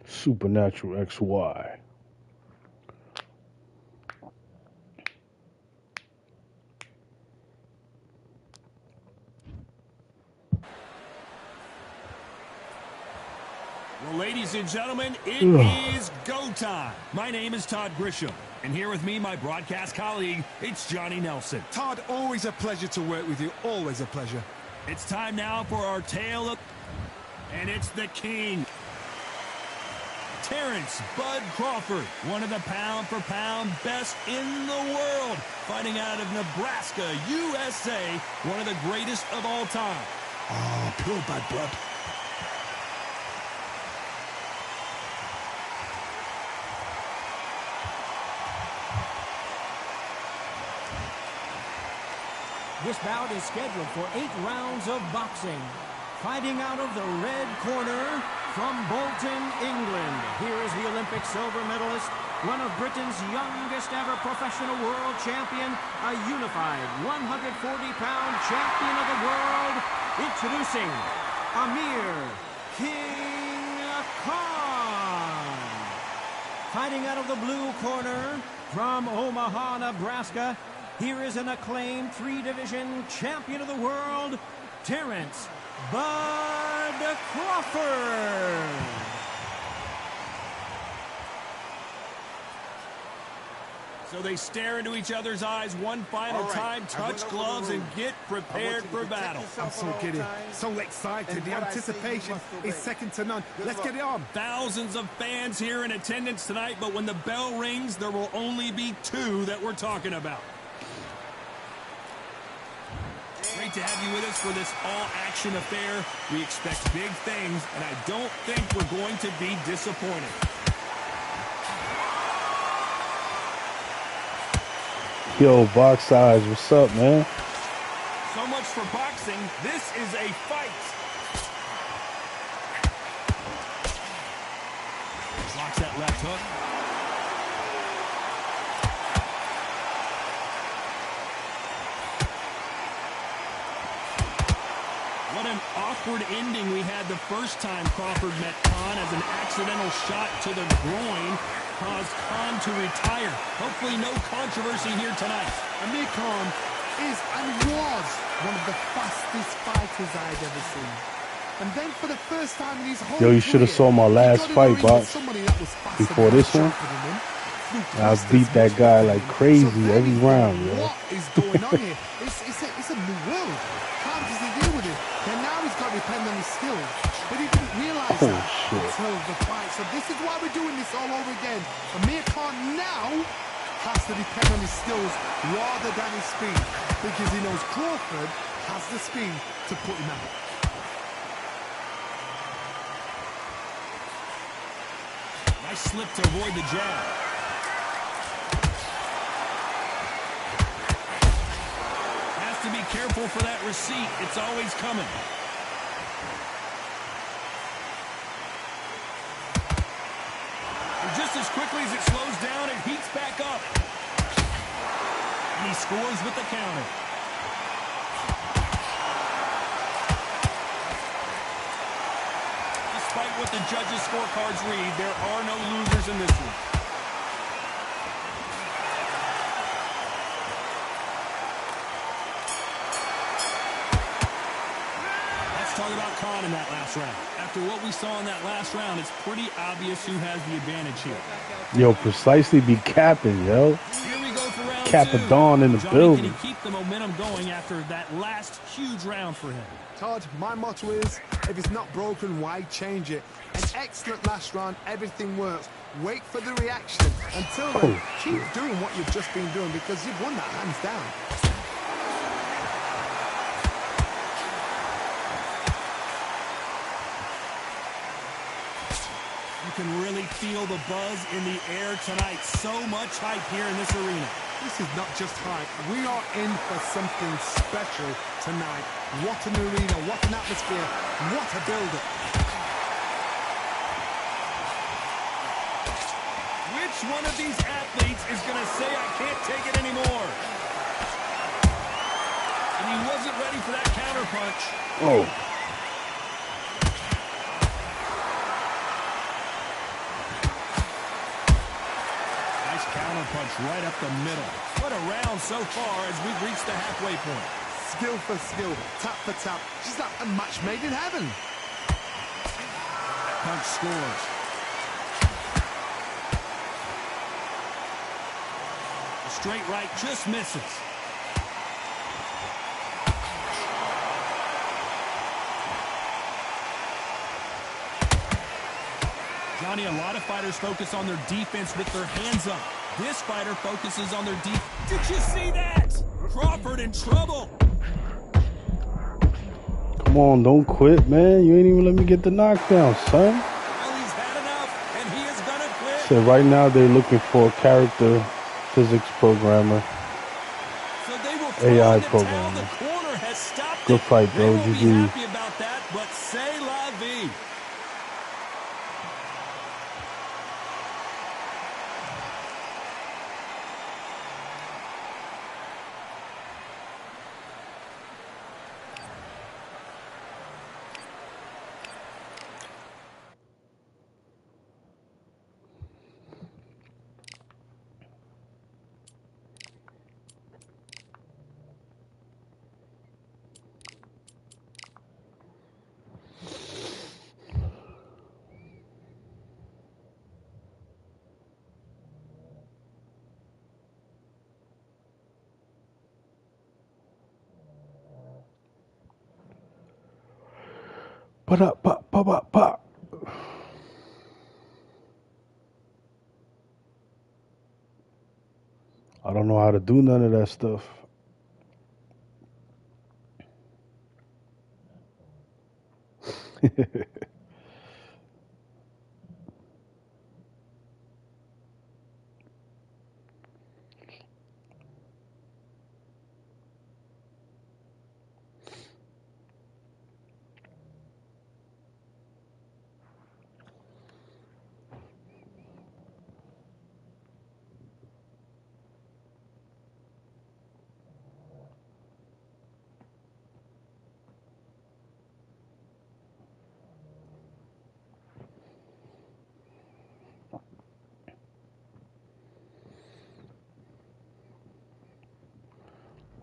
Supernatural XY. Well, ladies and gentlemen, it is go time. My name is Todd Grisham, and here with me, my broadcast colleague, it's Johnny Nelson. Todd, always a pleasure to work with you. Always a pleasure. It's time now for our tale of... And it's the king. Terrence Bud Crawford, one of the pound-for-pound best in the world, fighting out of Nebraska, USA, one of the greatest of all time. Oh, pure bad blood. This bout is scheduled for 8 rounds of boxing. Fighting out of the red corner from Bolton, England. Here is the Olympic silver medalist, one of Britain's youngest ever professional world champion, a unified 140-pound champion of the world, introducing Amir King Khan. Fighting out of the blue corner from Omaha, Nebraska, here is an acclaimed 3-division champion of the world, Terrence Bud Crawford. So they stare into each other's eyes one final time, touch gloves, and get prepared for battle. I'm so giddy, so excited. The anticipation is second to none. Let's get it on. Thousands of fans here in attendance tonight, but when the bell rings, there will only be 2 that we're talking about. Great to have you with us for this all-action affair. We expect big things, and I don't think we're going to be disappointed. Yo, Box Eyes, what's up, man? So much for box boxing, this is a fight. Blocks that left hook. What an awkward ending we had the first time Crawford met Khan, as an accidental shot to the groin caused Khan to retire. Hopefully no controversy here tonight. Amir Khan is and was one of the fastest fighters I'd ever seen. And then for the first time in his whole Yo, you should have saw my last fight, box. Before this one, I beat that guy like crazy every round, yo. What is going on here? It's a new world. How does he deal with it? And now he's got to depend on his skills. But he didn't realise that until the fight. So this is why we're doing this all over again. Amir Khan now has to depend on his skills rather than his speed, because he knows Crawford has the speed to put him out. Nice slip to avoid the jab. Has to be careful for that receipt. It's always coming. And just as quickly as it slows down, it heats back up. And he scores with the counter. Despite what the judges' scorecards read, there are no losers in this one. Let's talk about Khan in that last round. After what we saw in that last round, it's pretty obvious who has the advantage here. Yo, Precisely be capping, yo. Here we go for round Capadon in the Johnny, building. can he keep the momentum going after that last huge round for him? Todd, my motto is, if it's not broken, why change it? An excellent last round, everything works. Wait for the reaction. Until then, keep doing what you've just been doing, because you've won that hands down. You can really feel the buzz in the air tonight. So much hype here in this arena. This is not just hype. We are in for something special tonight. What an arena, what an atmosphere, what a build-up. Which one of these athletes is going to say, I can't take it anymore? And he wasn't ready for that counter punch. Oh. Nice counter punch right up the middle. What a round so far as we've reached the halfway point. Skill for skill, tap for tap. Just like a match made in heaven. Punch scores. A straight right just misses. Johnny, a lot of fighters focus on their defense with their hands up. This fighter focuses on their defense. Did you see that? Crawford in trouble. Come on, don't quit, man. You ain't even let me get the knockdown, son. Well, he's had enough, and he is gonna quit. So right now they're looking for a character physics programmer. So they will AI throw in the program. towel. The corner has stopped Good it. fight, They bro. won't be GG. happy about that, but c'est la vie. Ba-da-ba-ba-ba-ba. I don't know how to do none of that stuff.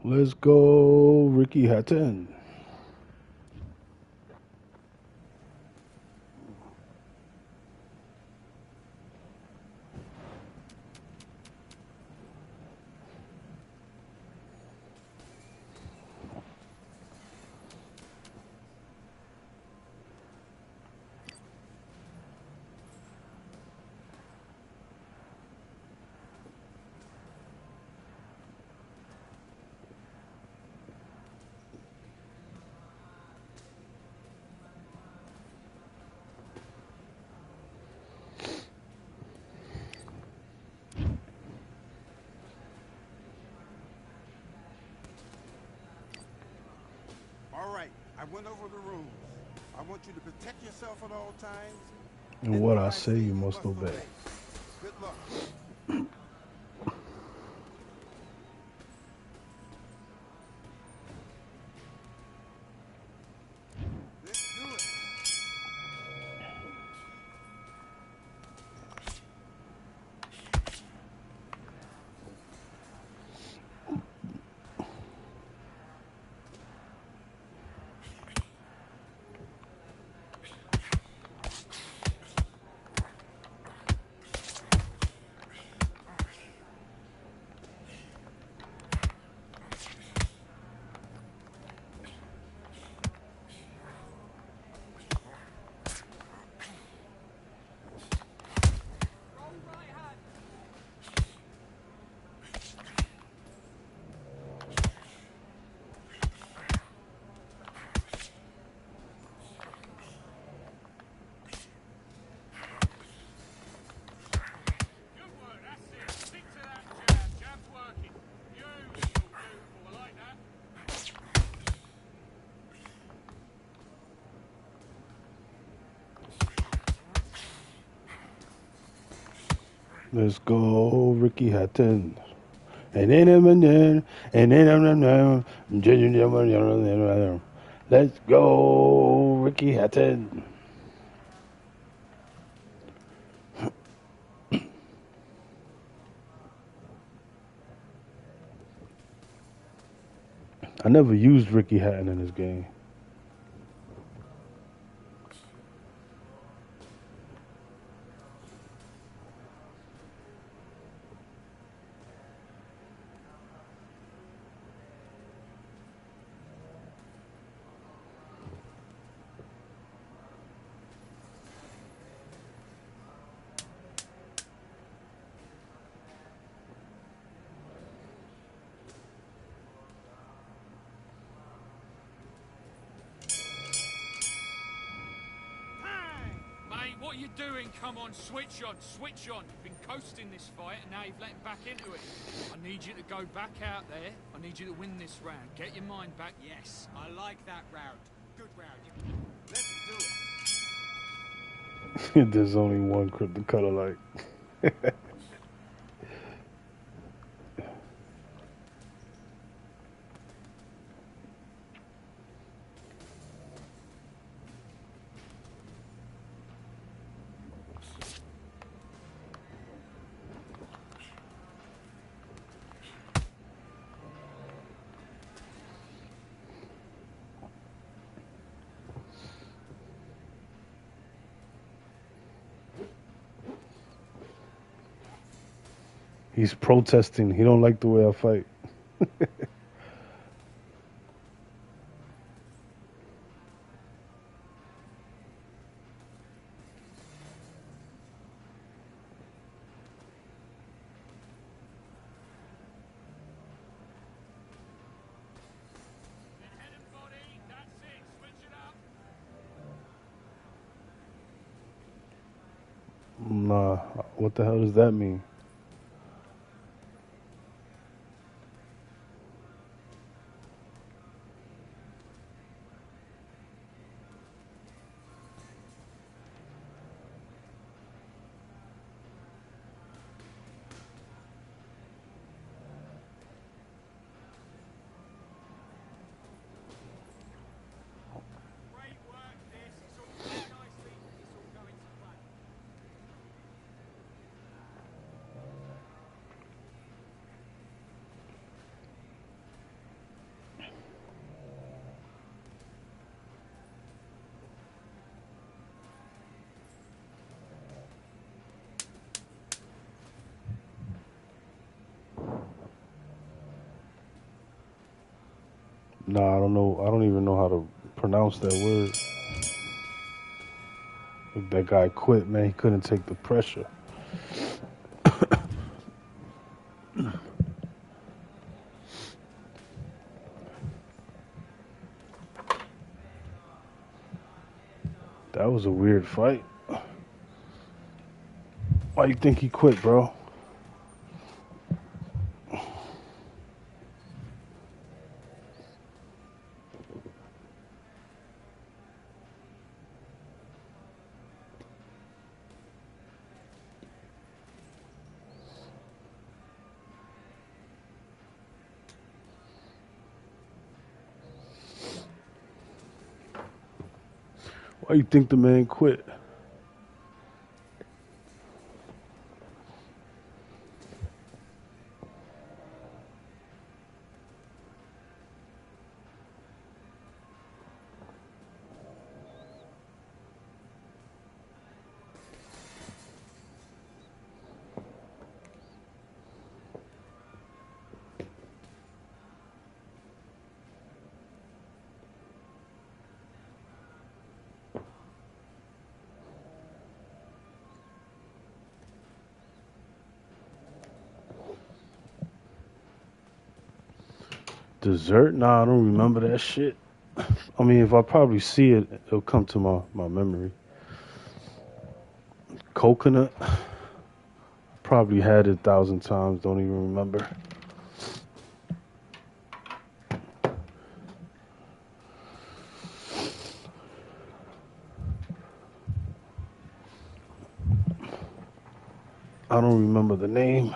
Let's go, Ricky Hatton. All right, I went over the rules. I want you to protect yourself at all times. And And what what I I say, say, you you must must obey. obey. Good luck. Let's do it. Good work, that's it. Stick to that jab. Jab's working. Beautiful, beautiful. I like that. Let's go, Ricky Hatton. Let's go, Ricky Hatton. I never used Ricky Hatton in this game. Mate, what are you doing? Come on, switch on, switch on. You've been coasting this fight and now you've let him back into it. I need you to go back out there. I need you to win this round. Get your mind back. Yes, I like that round. Good round. Let's do it. There's only one crypto color like. He's protesting. He don't like the way I fight. Then head and body. That's it. Switch it up. Nah, what the hell does that mean? Great work, this. It's all going nicely. It's all going to plan. Nah, I don't know. I don't even know how to pronounce that word. Like, that guy quit, man. He couldn't take the pressure. That was a weird fight. Why you think he quit, bro? Why you think the man quit? Dessert? Nah, I don't remember that shit. I mean, if I probably see it, it'll come to my memory. Coconut? Probably had it 1,000 times, don't even remember. I don't remember the name.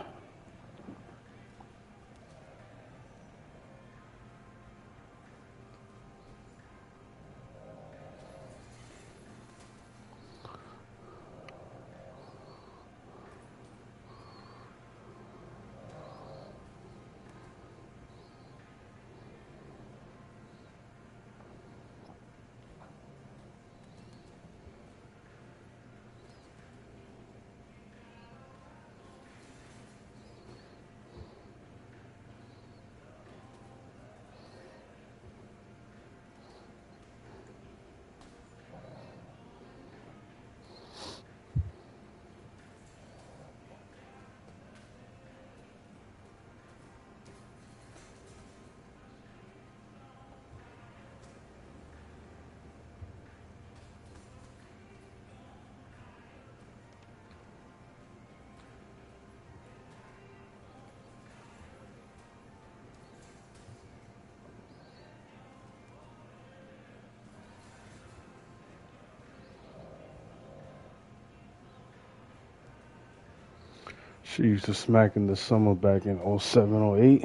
She used to smack in the summer back in '07, '08.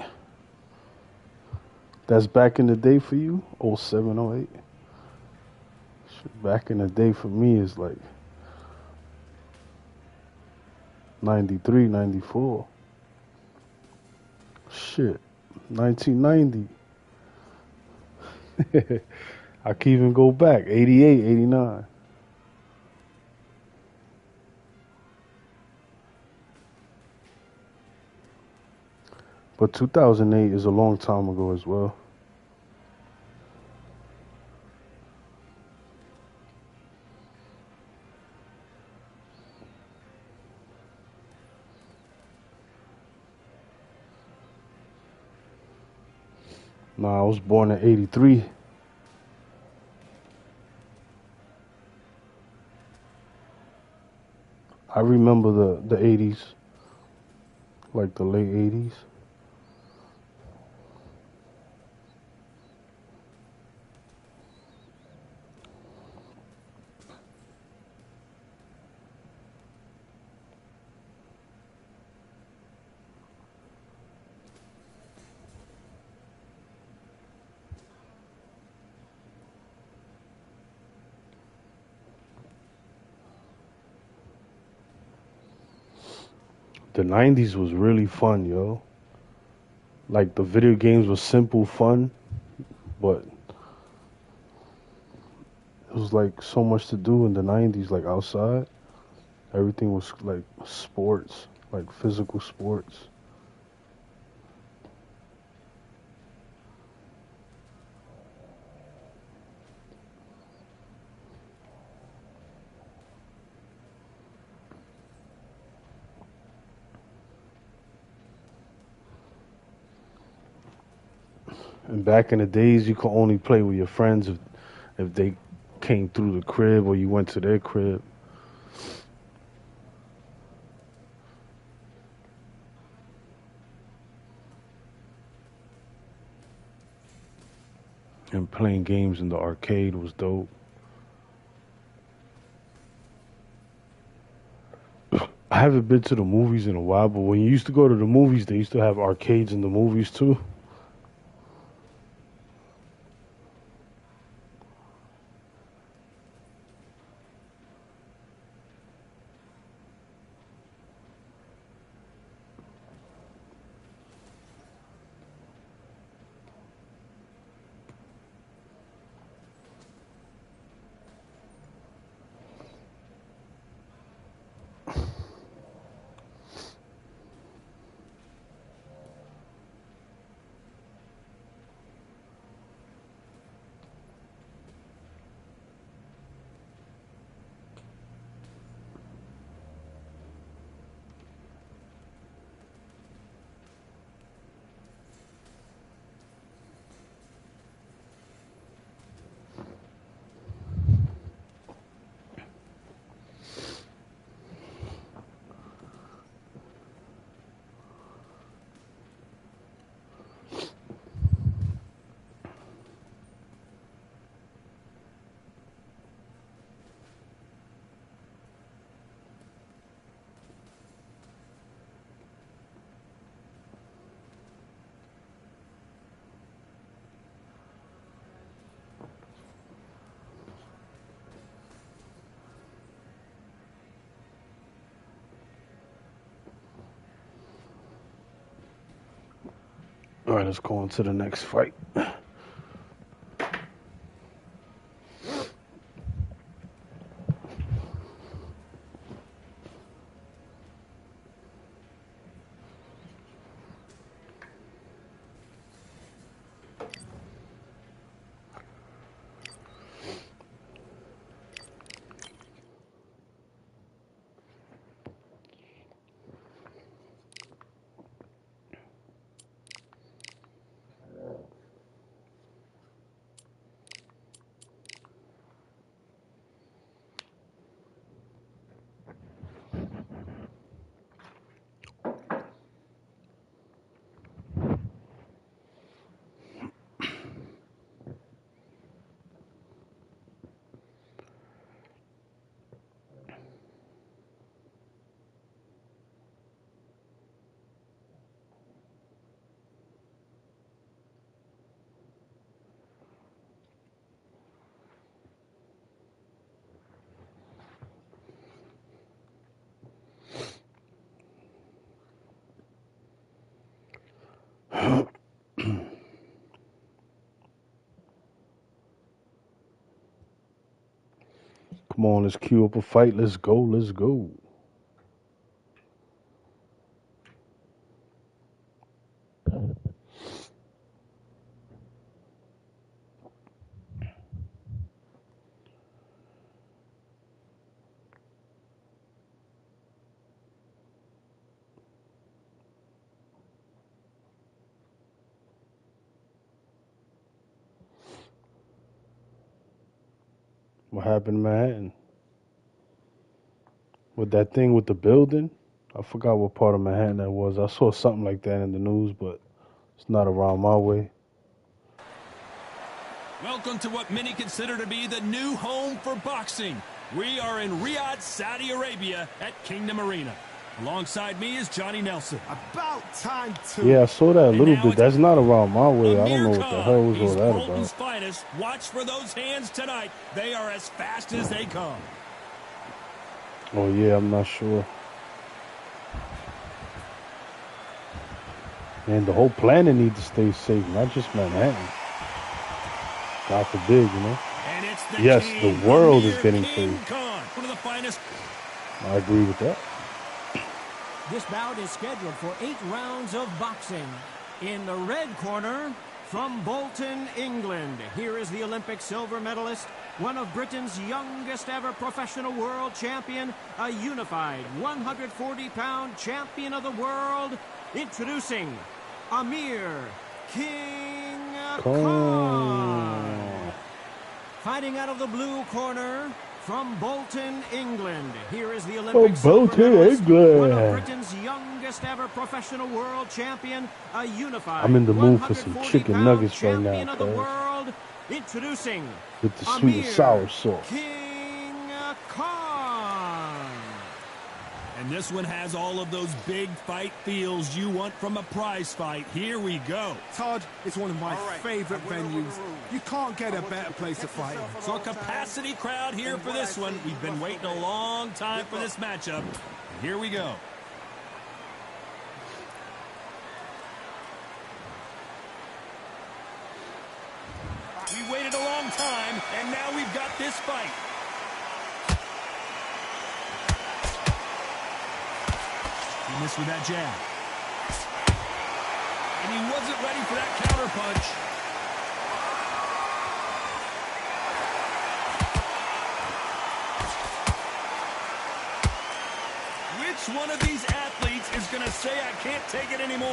That's back in the day for you? '07, '08? Shit, back in the day for me is like 93, 94. Shit, 1990. I can even go back, 88, 89. But 2008 is a long time ago as well. Nah, I was born in '83. I remember the '80s, like the late '80s. The '90s was really fun, yo. Like the video games were simple fun, but it was like so much to do in the '90s, like outside. Everything was like sports, like physical sports. And back in the days, you could only play with your friends if they came through the crib or you went to their crib. And playing games in the arcade was dope. I haven't been to the movies in a while, but when you used to go to the movies, they used to have arcades in the movies too. All right, let's go on to the next fight. Come on, let's queue up a fight. Let's go. Let's go. What happened in Manhattan? With that thing with the building? I forgot what part of Manhattan that was. I saw something like that in the news, but it's not around my way. Welcome to what many consider to be the new home for boxing. We are in Riyadh, Saudi Arabia at Kingdom Arena. Alongside me is Johnny Nelson. About time to. Yeah, I saw that a little now bit. it's That's not around my way. I don't know Amir what the Khan. hell was all He's that Bolton's about. finest. Watch for those hands tonight. They are as fast as they come. Oh, yeah, I'm not sure. Man, the whole planet needs to stay safe, not just Manhattan. God forbid, you know? And it's the Yes, King, the world Amir is getting King safe. Khan, one of the finest. I agree with that. This bout is scheduled for 8 rounds of boxing. In the red corner, from Bolton, England, here is the Olympic silver medalist, one of Britain's youngest ever professional world champion, a unified 140-pound champion of the world, introducing Amir King Khan. Fighting out of the blue corner from Bolton, England. Here is the Olympic Bolton, silver medalist, one of England. Britain's youngest ever professional world champion, a unified I'm in the mood for some 140-pound chicken nuggets right champion now, of the cuz. world, introducing With the sweet and sour sauce. King Khan. And this one has all of those big fight feels you want from a prize fight. Here we go. Todd, it's one of my favorite venues. You can't get a better place to fight. So a capacity crowd here for this one. We've been waiting a long time for this matchup. Here we go. We waited a long time, and now we've got this fight. He missed with that jab. And he wasn't ready for that counter punch. Which one of these athletes is going to say, I can't take it anymore?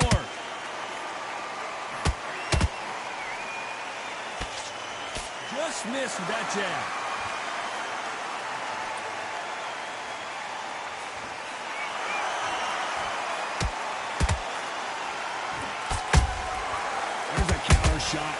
Just missed with that jab. There's a counter shot.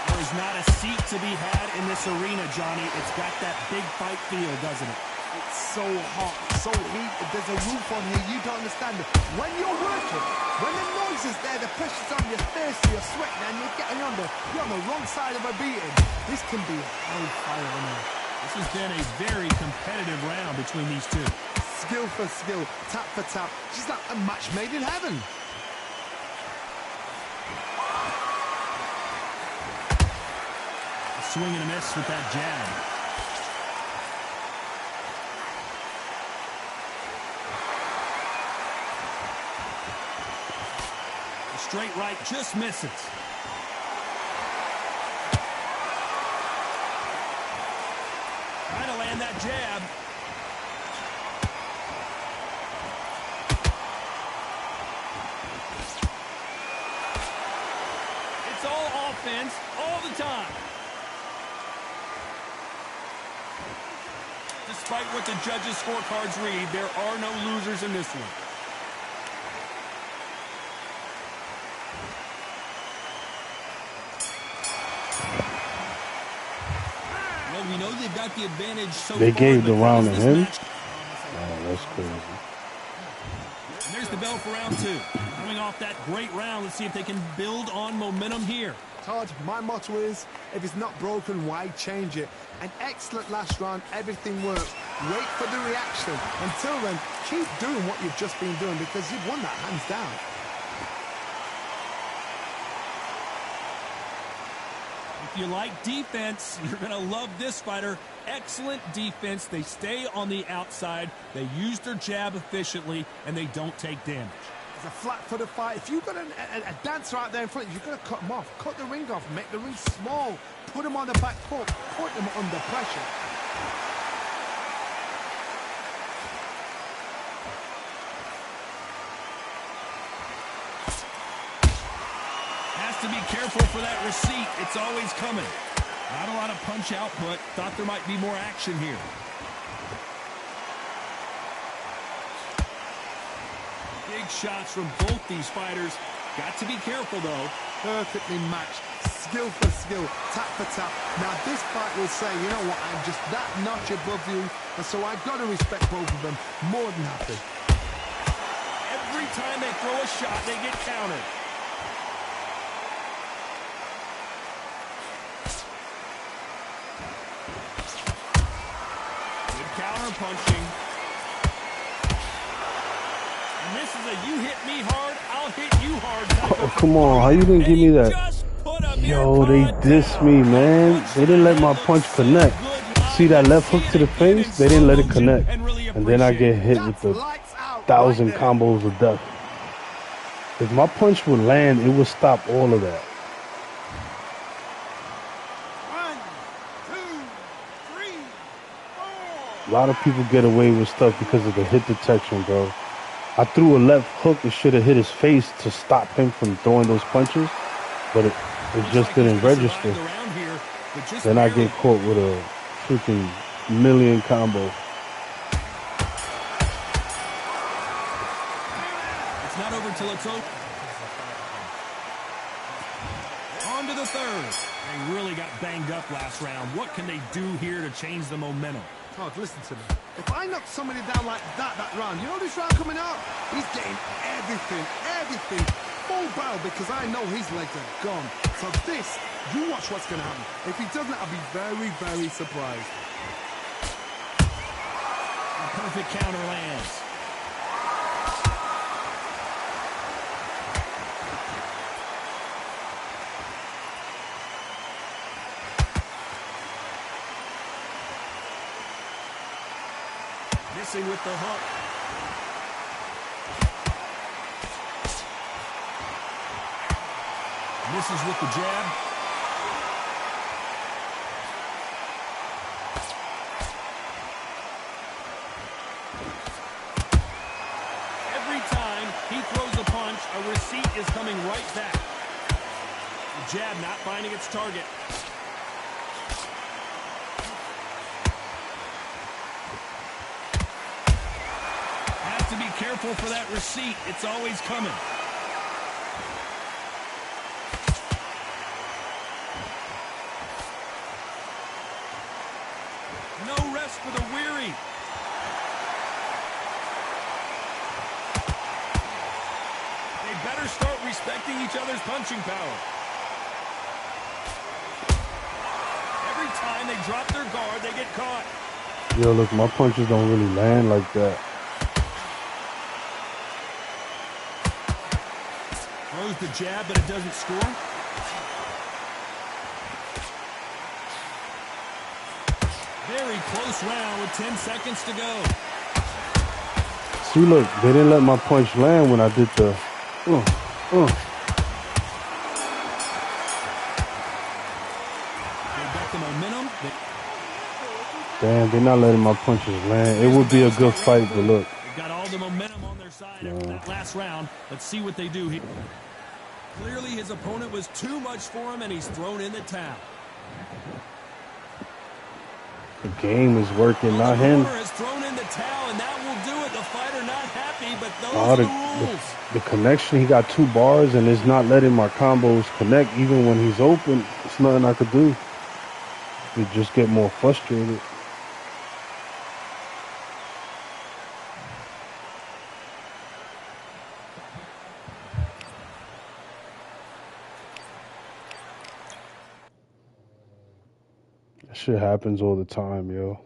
There is not a seat to be had in this arena, Johnny. It's got that big fight feel, doesn't it? It's so hot, so heated. There's a roof on here. You don't understand it. When you're working, when the noise is there, the pressure's on, you're thirsty, you're sweating, and you're getting on you're on the wrong side of a beating. This can be hellfire on here. This has been a very competitive round between these two. Skill for skill, tap for tap. She's like a match made in heaven. A swing and a miss with that jab. A straight right just misses. Trying to land that jab. It's all offense all the time. Despite what the judges' scorecards read, there are no losers in this one. Well, we know they've got the advantage so far. They gave the round to him? match. Oh, that's crazy. And there's the bell for round two. Coming off that great round, let's see if they can build on momentum here. Todd, my motto is, if it's not broken, why change it? An excellent last round, everything worked. Wait for the reaction. Until then, keep doing what you've just been doing because you've won that hands down. If you like defense, you're going to love this fighter. Excellent defense. They stay on the outside. They use their jab efficiently, and they don't take damage. It's a flat-footed fight. If you've got a dancer out there in front, you've got to cut him off. Cut the ring off. Make the ring small. Put him on the back foot. Put him under pressure. Has to be careful for that receipt. It's always coming. Not a lot of punch output. Thought there might be more action here. Big shots from both these fighters. Got to be careful, though. Perfectly matched. Skill for skill. Tap for tap. Now, this fight will say, you know what, I'm just that notch above you, and so I've got to respect both of them. More than happy. Every time they throw a shot, they get countered. Good counter punching. And this is a you hit me hard, I'll hit you hard type of Come on, how you didn't give me that? just put a Yo, they near dissed down. me, man. They didn't let my punch connect. See that left hook to the face? They didn't let it connect. And then I get hit with the Lights out 1,000 right there. combos of death. If my punch would land, it would stop all of that. 1, 2, 3, 4. A lot of people get away with stuff because of the hit detection, bro. I threw a left hook. It should have hit his face to stop him from throwing those punches. But It Looks just like he's didn't going to survive register. the round here, but just Then I barely. get caught with a freaking million combo. It's not over till it's over. On to the third. They really got banged up last round. What can they do here to change the momentum? Todd, listen to me. If I knock somebody down like that round, you know this round coming up? He's getting everything full barrel because I know his legs are gone. So this, you watch what's going to happen. If he doesn't, I'll be very, very surprised. A perfect counter lands. Missing with the hook. Misses with the jab. Every time he throws a punch, a receipt is coming right back. The jab not finding its target. Have to be careful for that receipt. It's always coming. No rest for the weary. They better start respecting each other's punching power. Every time they drop their guard, they get caught. Yo, look, my punches don't really land like that. Throws the jab, but it doesn't score. Very close round with 10 seconds to go. See, look, they didn't let my punch land when I did the. They got the momentum. Damn, they're not letting my punches land. It would be a good fight, but look. They've got all the momentum on their side after that last round. Let's see what they do here. Clearly, his opponent was too much for him, and he's thrown in the towel. The game is working, not The him. corner has thrown in the towel, and that will do it. The fighter not happy, but those are the rules. The connection, he got 2 bars, and it's not letting my combos connect. Even when he's open, it's nothing I could do. You just get more frustrated. That shit happens all the time, yo.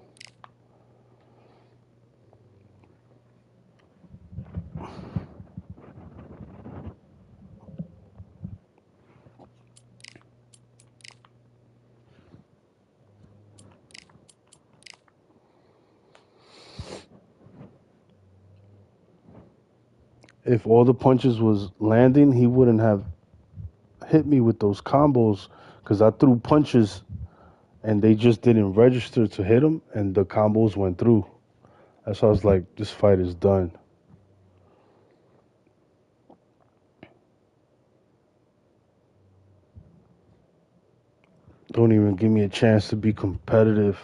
If all the punches was landing, he wouldn't have hit me with those combos because I threw punches and they just didn't register to hit him, and the combos went through. That's why I was like, this fight is done. Don't even give me a chance to be competitive.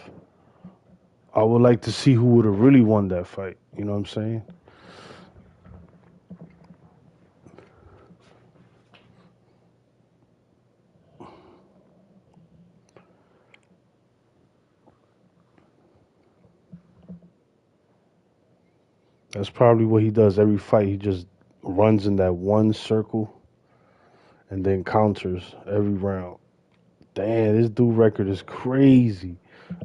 I would like to see who would have really won that fight. You know what I'm saying? That's probably what he does every fight. He just runs in that one circle and then counters every round. Damn, this dude record is crazy.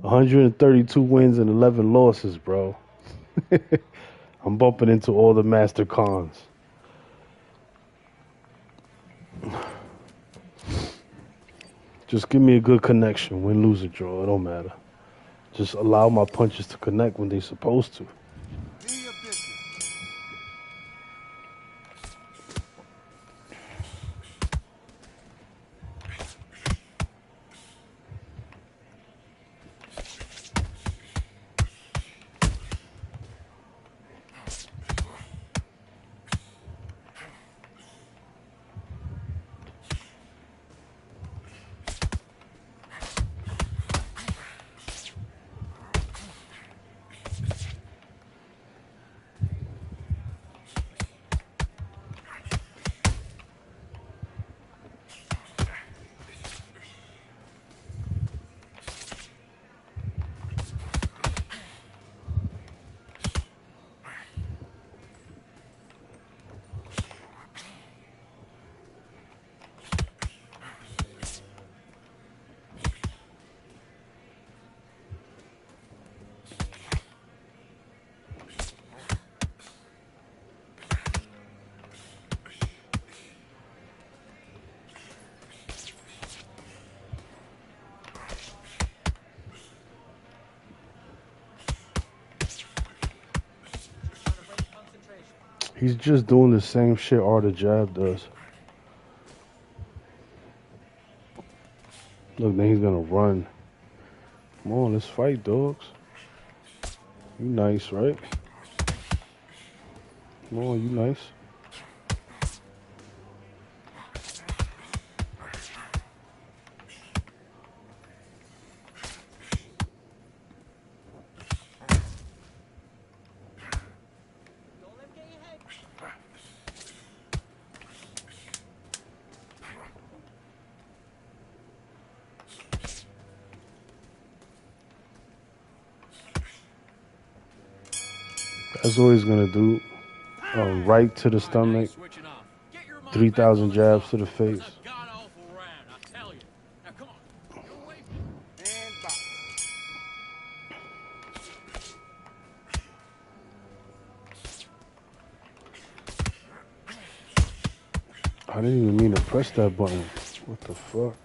132 wins and 11 losses, bro. I'm bumping into all the master cons. Just give me a good connection. Win, lose, or draw. It don't matter. Just allow my punches to connect when they're supposed to. He's just doing the same shit Arda Jab does. Look, then he's gonna run. Come on, let's fight, dogs. You nice, right? Come on, you nice. That's what he's gonna do. Right to the stomach, 3,000 jabs to the face. And box. I didn't even mean to press that button. What the fuck?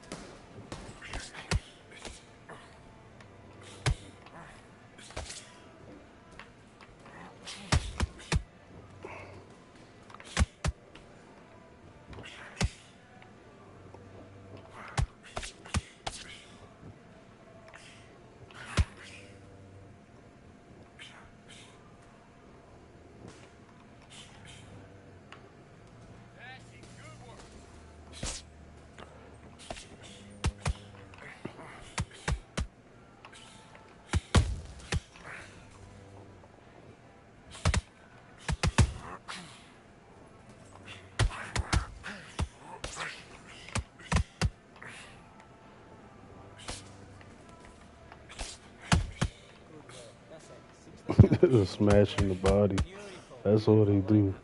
Smashing the body. That's all they do.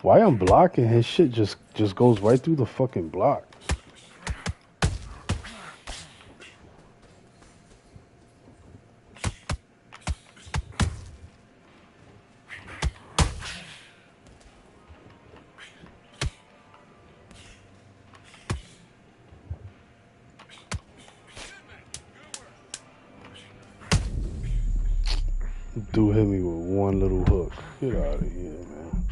Why I'm blocking his shit just goes right through the fucking block. Dude hit me with one little hook. Get out of here, man.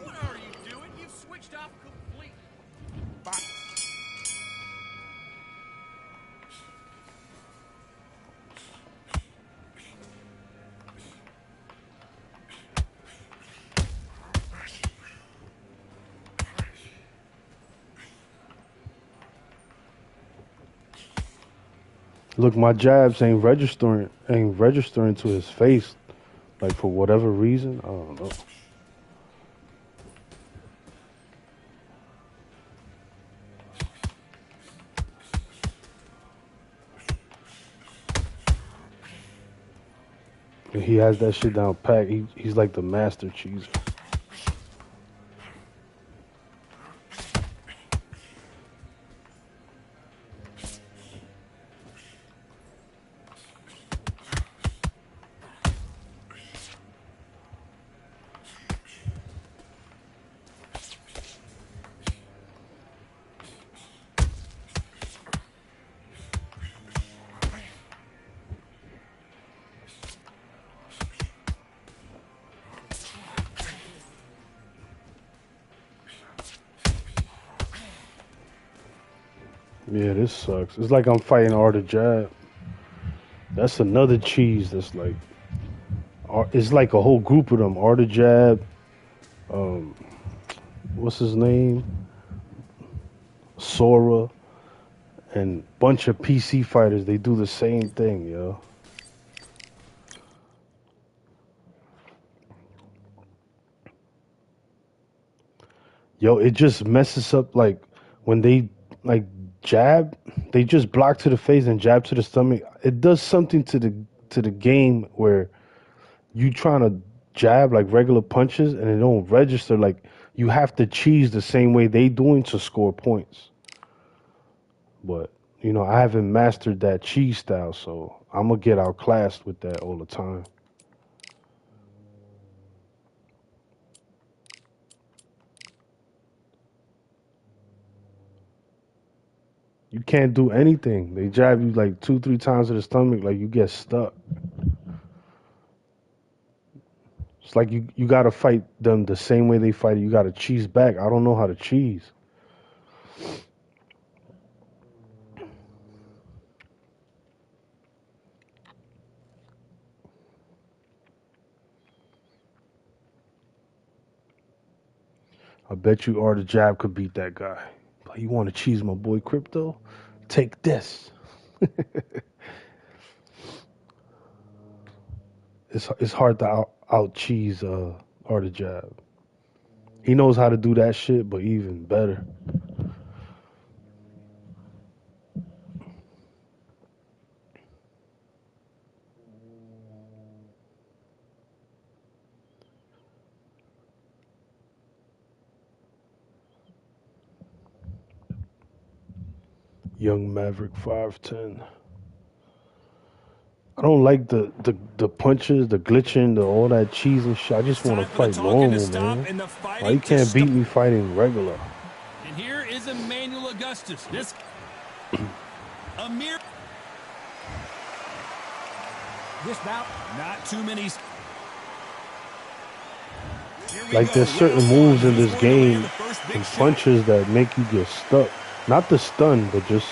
What are you doing? You've switched off completely. Box. Look, my jabs ain't registering to his face. Like for whatever reason. I don't know. He has that shit down pat. He's like the master cheeser. Yeah, this sucks. It's like I'm fighting Arda Jab. That's another cheese that's like, it's like a whole group of them. Arda Jab, um, what's his name? Sora, and bunch of PC fighters. They do the same thing, yo. Yo, it just messes up like when they like jab, they just block to the face and jab to the stomach. It does something to the game where you trying to jab like regular punches and it don't register. Like you have to cheese the same way they doing to score points. But you know, I haven't mastered that cheese style, so I'm gonna get outclassed with that all the time. You can't do anything. They jab you like 2, 3 times to the stomach, like you get stuck. It's like you gotta fight them the same way they fight you. You gotta cheese back. I don't know how to cheese. I bet you Art the Jab could beat that guy. Like, you want to cheese my boy Crypto? Take this. It's hard to out cheese Art the Jab. He knows how to do that shit, but even better. Young Maverick 5'10". I don't like the punches, the glitching, all that cheese and shit. I just want to fight normal, man. Why you can't beat me fighting regular? And here is Emmanuel Augustus. This Amir. This bout, Not too many. Like there's certain moves in this game and punches that make you get stuck. Not the stun, but just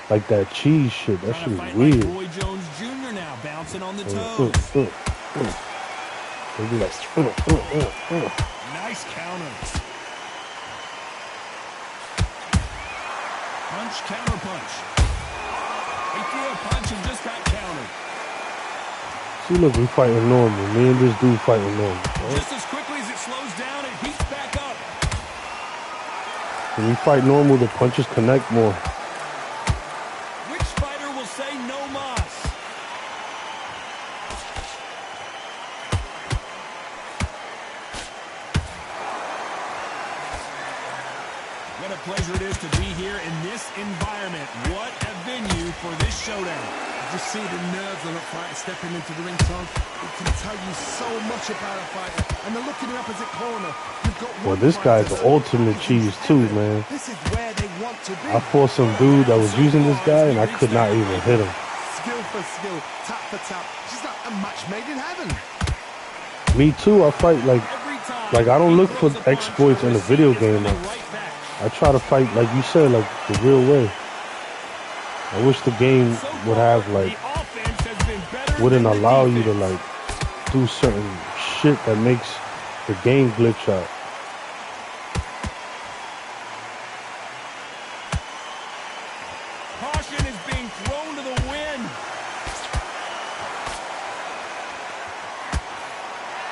like that cheese shit. That shit is weird. Roy Jones Jr. now bouncing on the toes. They be like, Nice counter. Punch, counter punch. He threw a punch and just got countered. see, look, we fighting normal. Me and this dude fighting normal. Right? Just as quickly as it slows down, it heats back up. When we fight normal, the punches connect more. Which fighter will say no mas? What a pleasure it is to be here in this environment. What a venue for this showdown. Just see the nerves of a fighter stepping into the ring, Tom. It can tell you so much about a fighter. And the look in the opposite corner. You've got Well, this guy's the ultimate cheese too, man. This is where they want to be. I fought some dude that was using this guy, and I could not even hit him. Skill for skill, tap for tap. She's like a match made in heaven. Me too. I fight like I don't look for exploits in the video game. I try to fight like you said, like the real way. I wish the game would have like wouldn't allow you to like do certain shit that makes the game glitch out. Caution is being thrown to the wind.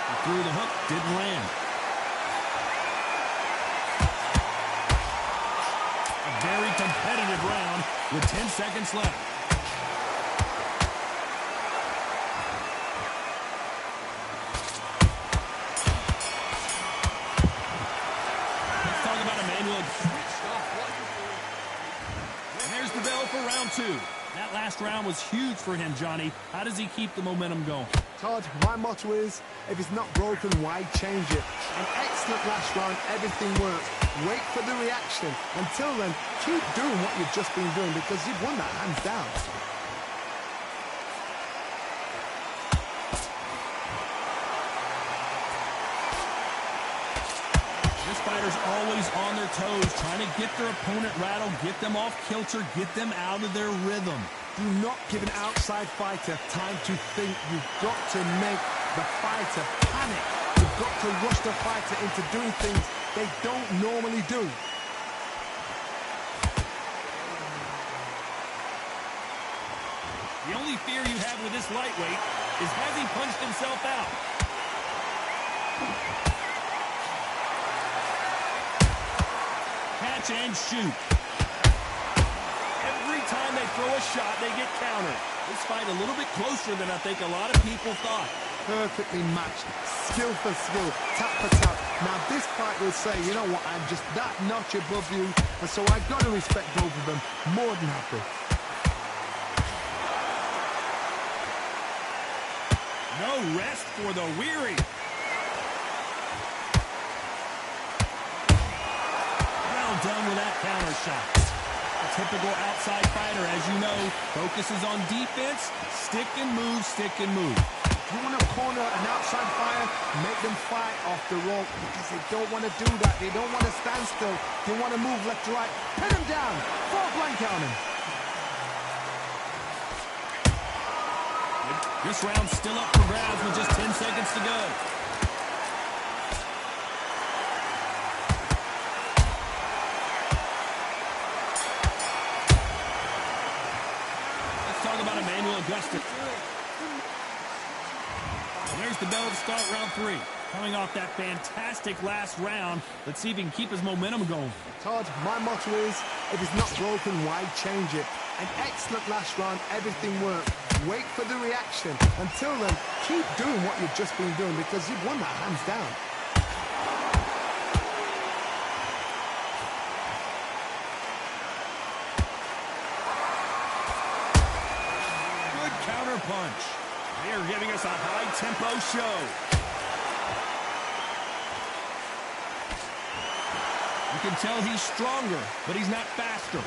He threw the hook, didn't land. A very competitive round with 10 seconds left. Let's talk about Emmanuel. And there's the bell for round 2. That last round was huge for him, Johnny. How does he keep the momentum going? Todd, my motto is, if it's not broken, why change it? An excellent last round, everything works. Wait for the reaction. Until then, keep doing what you've just been doing because you've won that hands down. This fighter's always on their toes, trying to get their opponent rattled, get them off kilter, get them out of their rhythm. Do not give an outside fighter time to think. You've got to make the fighter panic. You've got to rush the fighter into doing things they don't normally do. The only fear you have with this lightweight is has he punched himself out? Catch and shoot. Every time they throw a shot, they get countered. This fight a little bit closer than I think a lot of people thought. Perfectly matched. Skill for skill. Tap for tap. Now this fight will say, you know what, I'm just that notch above you, and so I've got to respect both of them more than happy. No rest for the weary. Well done with that counter shot. A typical outside fighter, as you know, focuses on defense, stick and move, stick and move. If you want to corner an outside fighter, make them fight off the rope because they don't want to do that. They don't want to stand still. They want to move left to right. Pin him down. 4 blank on him. This round's still up for grabs with just 10 seconds to go. Let's talk about Emmanuel Augustus. There's the bell to start round 3. Coming off that fantastic last round, let's see if he can keep his momentum going. Todd, my motto is, if it's not broken, why change it? An excellent last round, everything worked. Wait for the reaction. Until then, keep doing what you've just been doing because you've won that hands down. Good counter punch. They are giving us a high-tempo show. You can tell he's stronger, but he's not faster.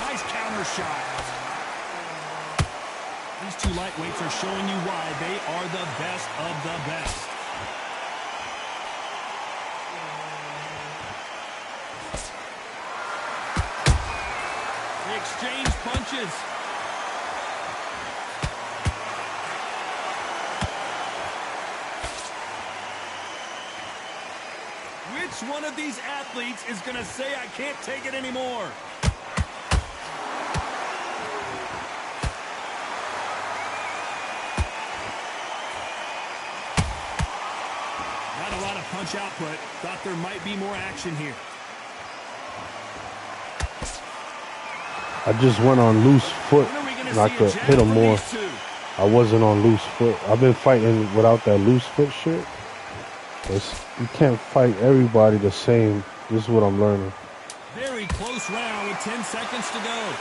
Nice counter shot. These two lightweights are showing you why they are the best of the best. They exchange punches. Which one of these athletes is going to say, I can't take it anymore? Not a lot of punch output. Thought there might be more action here. I just went on loose foot and I could hit him more. I wasn't on loose foot. I've been fighting without that loose foot shit. You can't fight everybody the same. This is what I'm learning. Very close round with 10 seconds to go.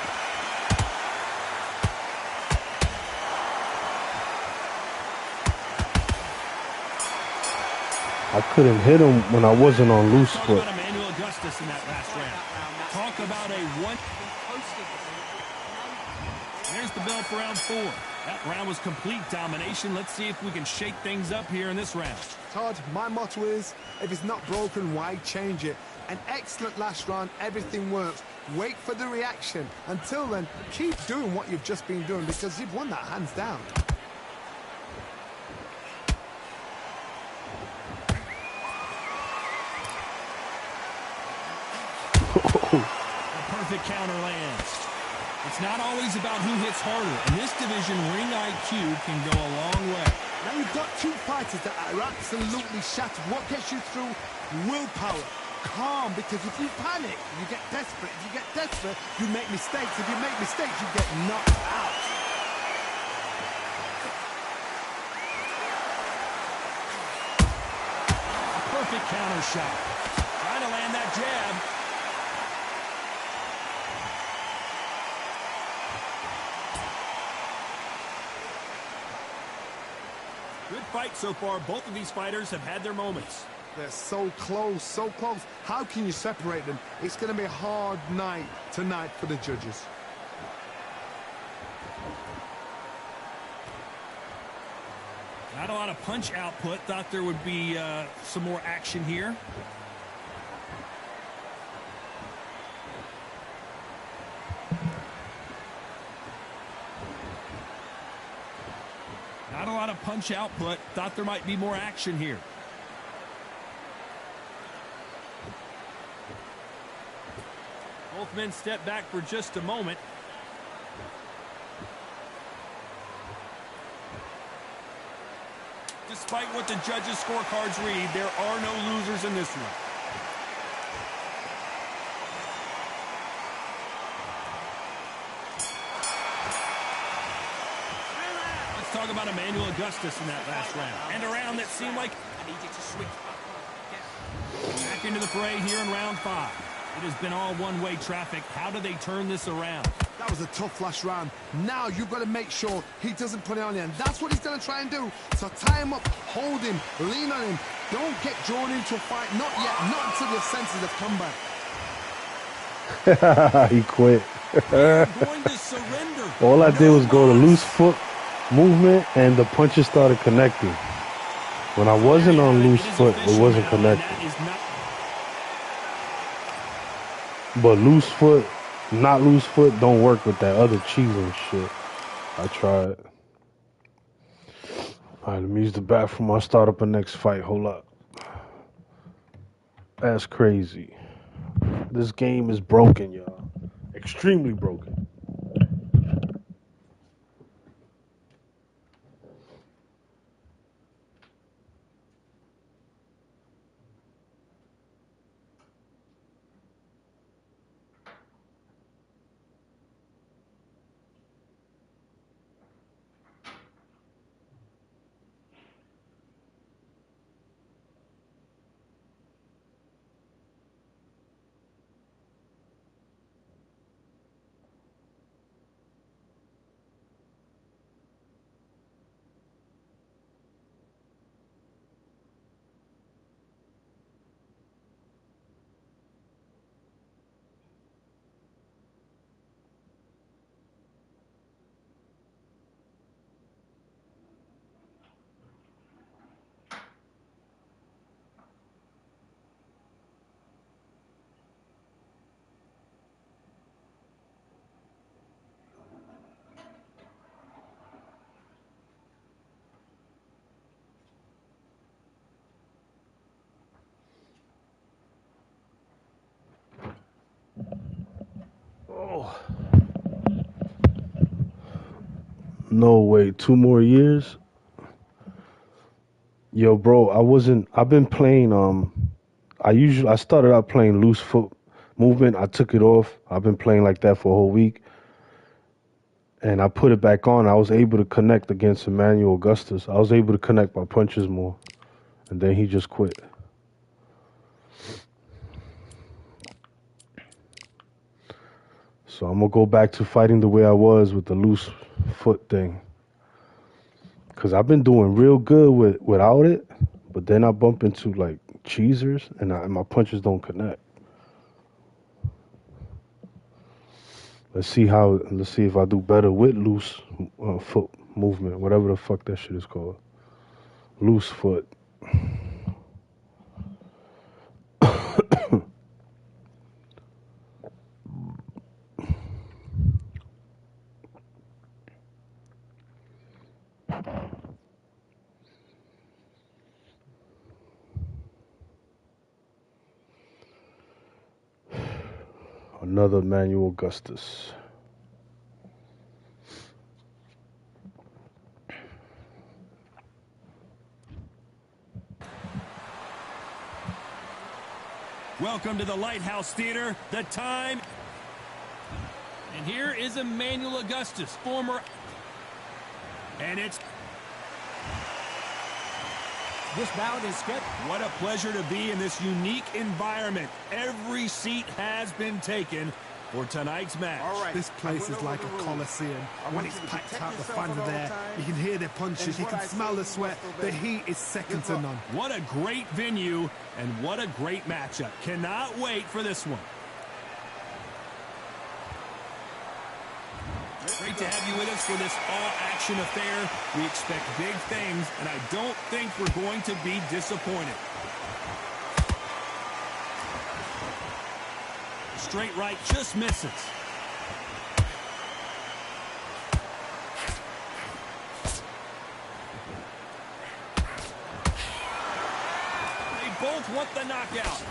I couldn't hit him when I wasn't on loose Talk foot. about Emmanuel Augustus in that last round. Talk about a one. There's the bell for round 4. That round was complete domination. Let's see if we can shake things up here in this round. Todd, my motto is, if it's not broken, why change it? An excellent last round, everything works. Wait for the reaction. Until then, keep doing what you've just been doing because you've won that hands down. A perfect counter lands. It's not always about who hits harder. In this division, ring IQ can go a long way. Now you've got two fighters that are absolutely shattered. What gets you through? Willpower. Calm, because if you panic, you get desperate. If you get desperate, you make mistakes. If you make mistakes, you get knocked out. A perfect counter shot. Trying to land that jab. Good fight so far. Both of these fighters have had their moments. They're so close, so close. How can you separate them? It's going to be a hard night tonight for the judges. Not a lot of punch output. Thought there would be some more action here. Not a lot of punch output. Thought there might be more action here. Both men step back for just a moment. Despite what the judges' scorecards read, there are no losers in this one. Let's talk about Emmanuel Augustus in that last round. And a round that seemed like I need you to switch. back into the fray here in round 5. It has been all one-way traffic. How do they turn this around? That was a tough last round. Now you've got to make sure he doesn't put it on you, and that's what he's going to try and do. So tie him up, hold him, lean on him. Don't get drawn into a fight. Not yet. Not until your senses have come back. He quit. They're going to surrender. All I did was go to No loose foot movement, and the punches started connecting. When I wasn't on loose foot, it wasn't connecting. But loose foot, not loose foot, don't work with that other cheesing shit. I tried. All right, let me use the bathroom. I'll start up a next fight. Hold up. That's crazy. This game is broken, y'all. Extremely broken. Oh. No way, 2 more years? Yo, bro, I've been playing, I started out playing loose foot movement. I took it off. I've been playing like that for a whole week. And I put it back on. I was able to connect against Emmanuel Augustus. I was able to connect my punches more. And then he just quit. So I'm going to go back to fighting the way I was with the loose foot thing. Because I've been doing real good without it. But then I bump into like cheesers and my punches don't connect. Let's see if I do better with loose foot movement, whatever the fuck that shit is called. Loose foot. Another Emmanuel Augustus. Welcome to the Lighthouse Theater. The time. And here is Emmanuel Augustus, former. And it's. This bout is scheduled. What a pleasure to be in this unique environment. Every seat has been taken for tonight's match. All right. This place is like a coliseum. When it's packed out, the fans are there. You can hear their punches. You can smell the sweat. The heat is second to none. What a great venue and what a great matchup. Cannot wait for this one. Great to have you with us for this all-action affair. We expect big things, and I don't think we're going to be disappointed. Straight right just misses. They both want the knockout.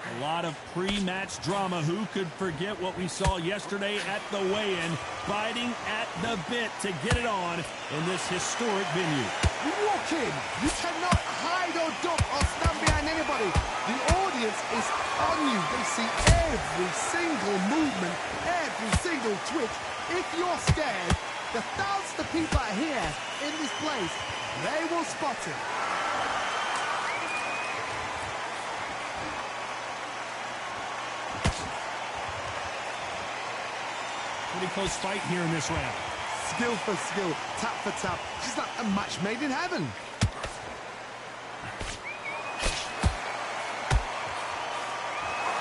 A lot of pre-match drama. Who could forget what we saw yesterday at the weigh-in, biting at the bit to get it on in this historic venue. You walk in, you cannot hide or duck or stand behind anybody. The audience is on you. They see every single movement, referee signal twitch. If you're scared, the thousands of people are here in this place. They will spot it. Pretty close fight here in this round. Skill for skill, tap for tap. Just like a match made in heaven.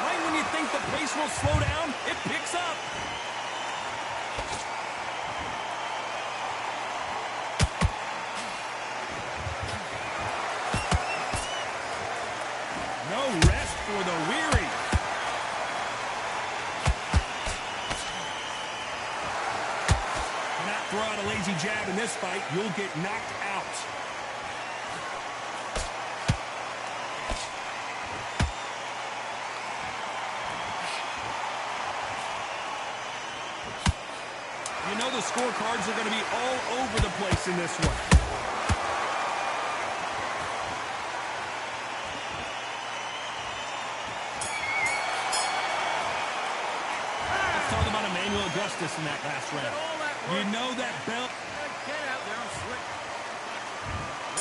Right when you think the pace will slow down, it picks up. No rest for the weary. Cannot throw out a lazy jab in this fight. You'll get knocked out. You know the scorecards are going to be all over the place in this one. Let's talk about Emmanuel Augustus in that last round. You know that bell. Get out there and switch.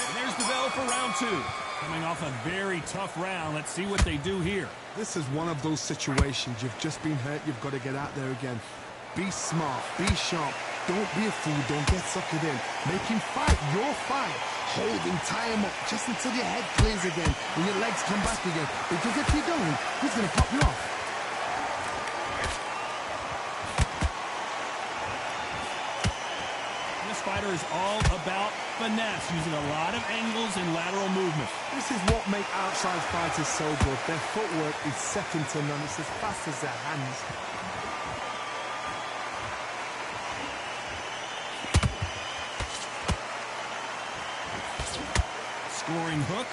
And there's the bell for round two. Coming off a very tough round. Let's see what they do here. This is one of those situations. You've just been hurt. You've got to get out there again. Be smart. Be sharp. Don't be a fool. Don't get suckered in. Make him fight your fight. Hold him, tie him up just until your head clears again and your legs come back again. Because if you don't, he's going to pop you off. This fighter is all about finesse, using a lot of angles and lateral movement. This is what makes outside fighters so good. Their footwork is second to none. It's as fast as their hands. Scoring hook.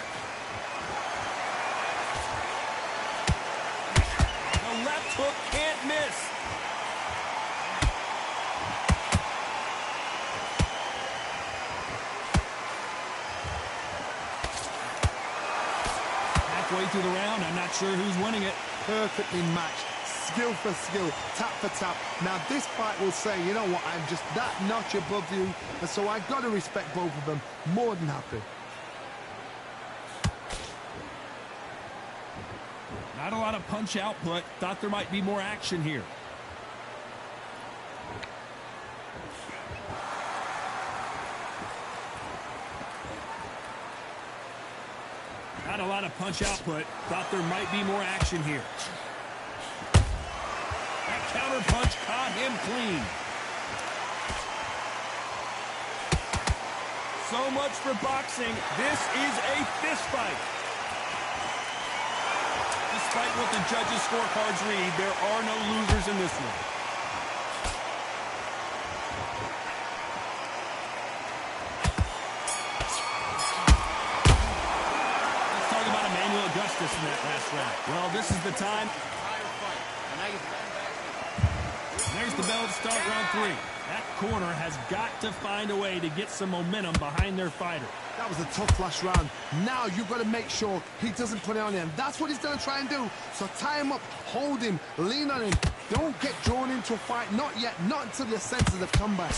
The left hook can't miss. Halfway through the round, I'm not sure who's winning it. Perfectly matched. Skill for skill, tap for tap. Now this fight will say, you know what, I'm just that notch above you, and so I got to respect both of them. More than happy. Not a lot of punch output. Thought there might be more action here. Not a lot of punch output. Thought there might be more action here. That counter punch caught him clean. So much for boxing. This is a fist fight. Despite what the judges' scorecards read, there are no losers in this one. Let's talk about Emmanuel Augustus in that last round. Well, this is the time. There's the bell to start round three. That corner has got to find a way to get some momentum behind their fighter. That was a tough last round. Now you've got to make sure he doesn't put it on him. That's what he's going to try and do. So tie him up, hold him, lean on him. Don't get drawn into a fight. Not yet. Not until your senses have come back.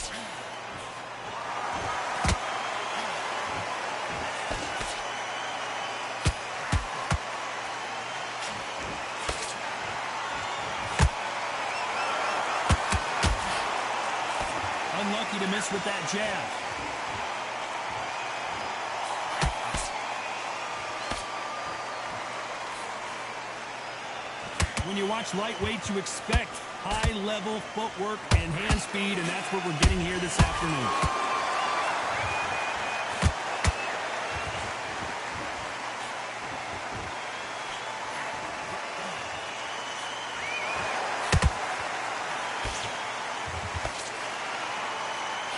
Unlucky to miss with that jab. When you watch lightweights, you expect high-level footwork and hand speed, and that's what we're getting here this afternoon.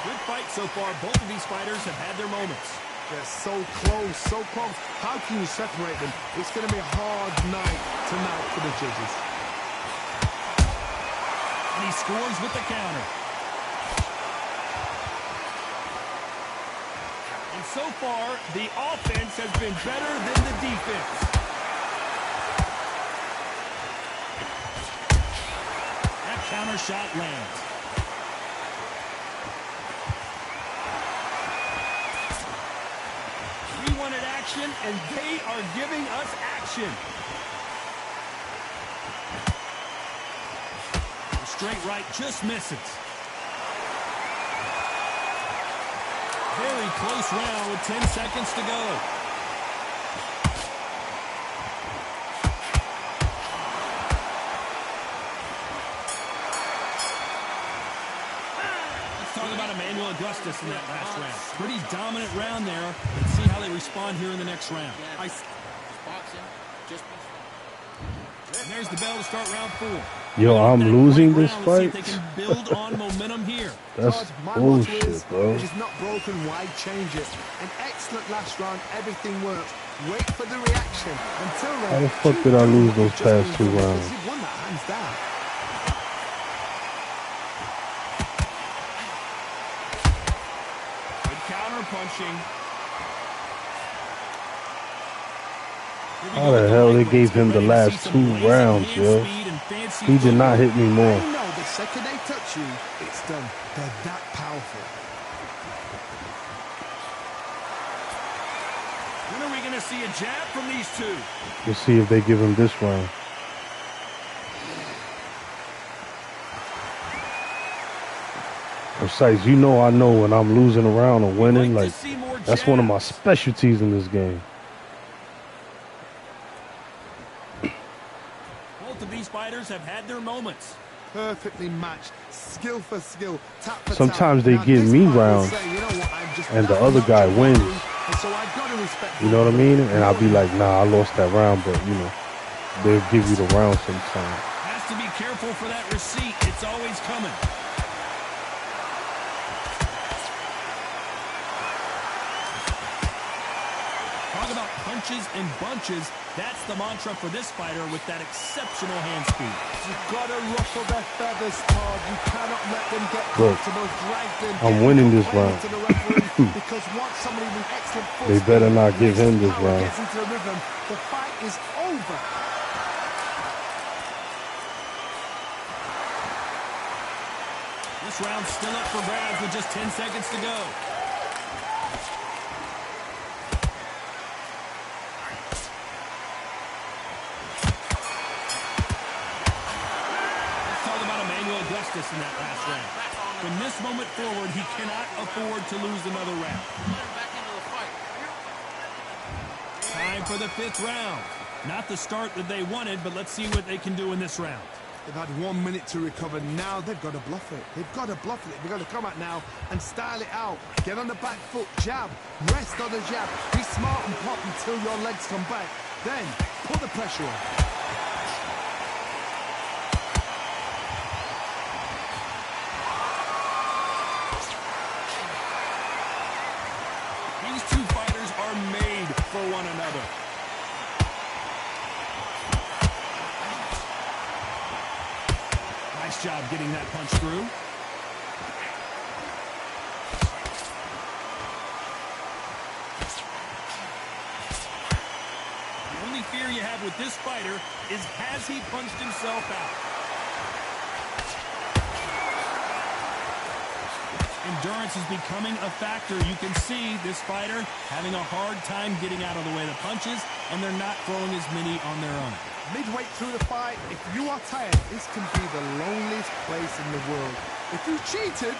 Good fight so far. Both of these fighters have had their moments. They're so close, so close. How can you separate them? It's going to be a hard night tonight for the judges. And he scores with the counter. And so far, the offense has been better than the defense. That counter shot lands. We wanted action, and they are giving us action. The straight right just misses. Very close round with 10 seconds to go. Talk about Emmanuel Augustus in that last round. Pretty dominant round there. Let's see how they respond here in the next round. And there's the bell to start round 4. Yo, I'm losing this Let's see fight. if they can build on momentum here. That's my motto is, bullshit, bro. if it's not broken, why change it? An excellent last round, everything works. Wait for the reaction. Until then, How the fuck did I lose those past 2 rounds? He won that hands down. Good counter punching. How the hell they gave him the last 2 rounds, yo? He did not hit me more. I know the second they touch you, it's done. They're that powerful. When are we going to see a jab from these two? Let's see if they give him this round. Precise, you know I know when I'm losing a round or winning. Like, that's one of my specialties in this game. Both of these fighters have had their moments. Perfectly matched, skill for skill, tap for Sometimes tap. they Now, give this me fight will rounds, say, you know what, I'm just and the that other much guy of a wins. dude, and so I gotta respect You know what I mean? And I'll be like, nah, I lost that round, but you know, they'll give you the round sometimes. Has to be careful for that receipt. It's always coming. Talk about punches and bunches. That's the mantra for this fighter with that exceptional hand speed. You've got to ruffle their feathers, Todd. You cannot let them get Look, comfortable, drag them. I'm winning this round. To the referee, because once somebody with excellent foot They better speed not give him and this power round. gets into the rhythm, the fight is over. This round's still up for grabs with just 10 seconds to go. Let's talk about Emmanuel Augustus in that last round. From this moment forward, he cannot afford to lose another round. Time for the 5th round. Not the start that they wanted, but let's see what they can do in this round. They've had 1 minute to recover. Now they've got to bluff it. They've got to bluff it. They've got to come out now and style it out. Get on the back foot, jab, rest on the jab. Be smart and pop until your legs come back. Then put the pressure on. These two fighters are made for one another. Nice job getting that punch through. The only fear you have with this fighter is, has he punched himself out? Endurance is becoming a factor. You can see this fighter having a hard time getting out of the way of the punches, and they're not throwing as many on their own. Midway through the fight, if you are tired, this can be the loneliest place in the world. If you cheated,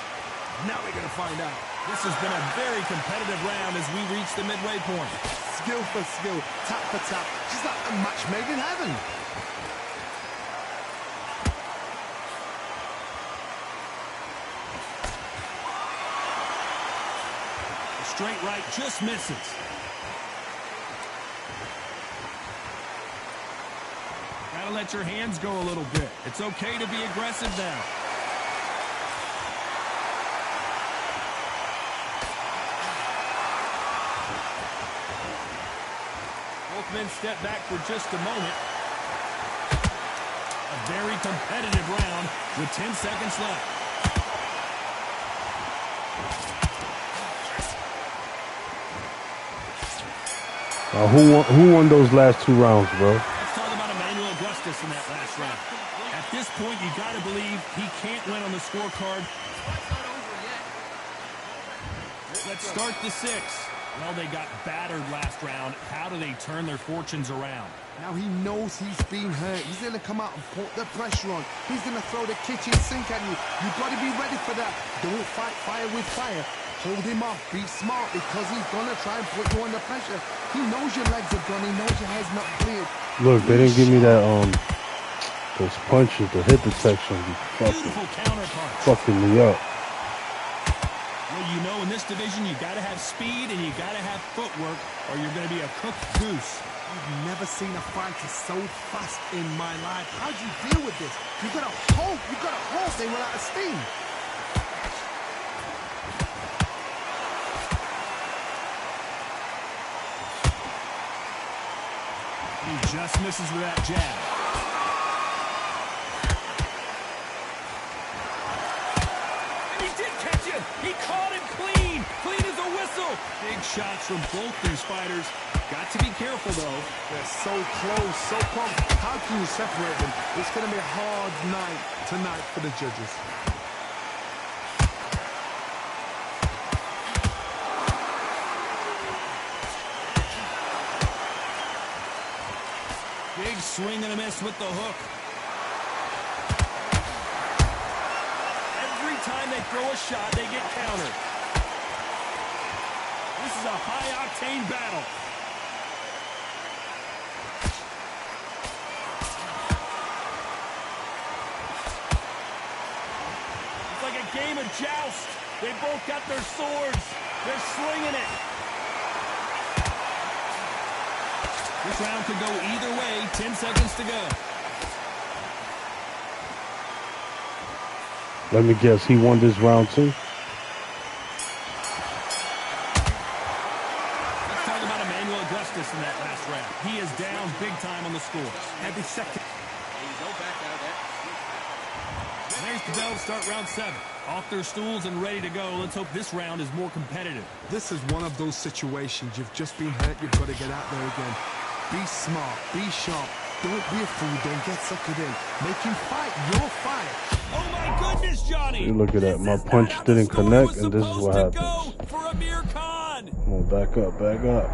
now we're going to find out. This has been a very competitive round as we reach the midway point. Skill for skill, tap for tap, just like a match made in heaven. The straight right just misses. Gotta let your hands go a little bit. It's okay to be aggressive now. Both men step back for just a moment. A very competitive round with 10 seconds left. Who won those last 2 rounds, bro? Let's talk about Emmanuel Augustus. justice in that last round. At this point, you got to believe he can't win on the scorecard. Let's start the 6. Well, they got battered last round. How do they turn their fortunes around? Now he knows he's been hurt. He's going to come out and put the pressure on. He's going to throw the kitchen sink at you. You've got to be ready for that. Don't fight fire with fire. Hold him off. Be smart because he's going to try and put you under pressure. He knows your legs are gone. He knows your head's not cleared. Look, they didn't give me that, those punches, the hit detection. Beautiful counter punch. Fucking me up. Well, you know, in this division, you got to have speed and you got to have footwork or you're going to be a cooked goose. I've never seen a fighter so fast in my life. How do you deal with this? You got to hope they run out of steam. He just misses with that jab. And he did catch him. He caught him clean. Clean as a whistle. Big shots from both these fighters. Got to be careful, though. They're so close, so close. How can you separate them? It's going to be a hard night tonight for the judges. Big swing and a miss with the hook. Every time they throw a shot, they get countered. This is a high-octane battle. It's like a game of joust. They both got their swords. They're slinging it. This round could go either way. 10 seconds to go. Let me guess, he won this round too? Let's talk about Emmanuel Augustus in that last round. He is down big time on the score. Every second. There's the bell to start round 7. Off their stools and ready to go. Let's hope this round is more competitive. This is one of those situations. You've just been hurt. You've got to get out there again. Be smart. Be sharp. Don't be a fool. Don't get suckered in. Make him fight your fight. Oh my goodness, Johnny! Hey, look at that. My punch didn't connect, and this is what happens. For Amir Khan. Come on, back up, back up.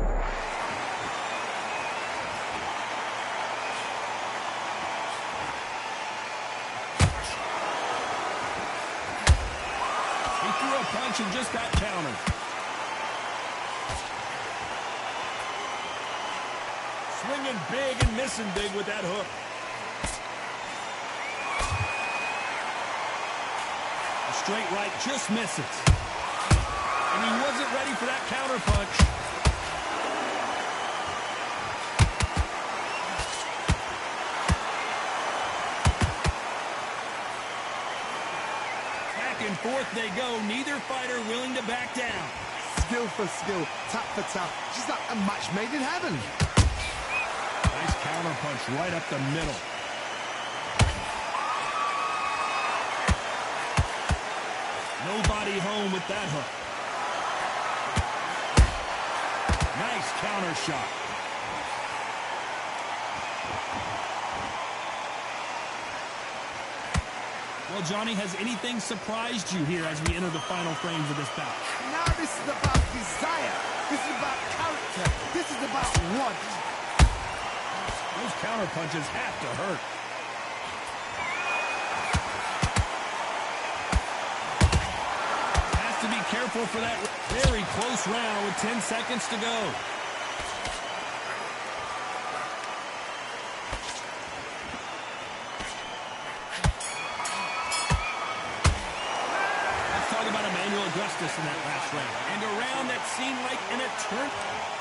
He threw a punch and just got countered. Swinging big and missing big with that hook. A straight right just misses. And he wasn't ready for that counter punch. Back and forth they go. Neither fighter willing to back down. Skill for skill. Tap for tap. Just like a match made in heaven. Nice counter punch right up the middle. Nobody home with that hook. Nice counter shot. Well, Johnny, has anything surprised you here as we enter the final frames of this bout? Now this is about desire. This is about character. This is about what? Those counter punches have to hurt. Has to be careful for that very close round with 10 seconds to go. Let's talk about Emmanuel Augustus in that last round. And a round that seemed like an eternity.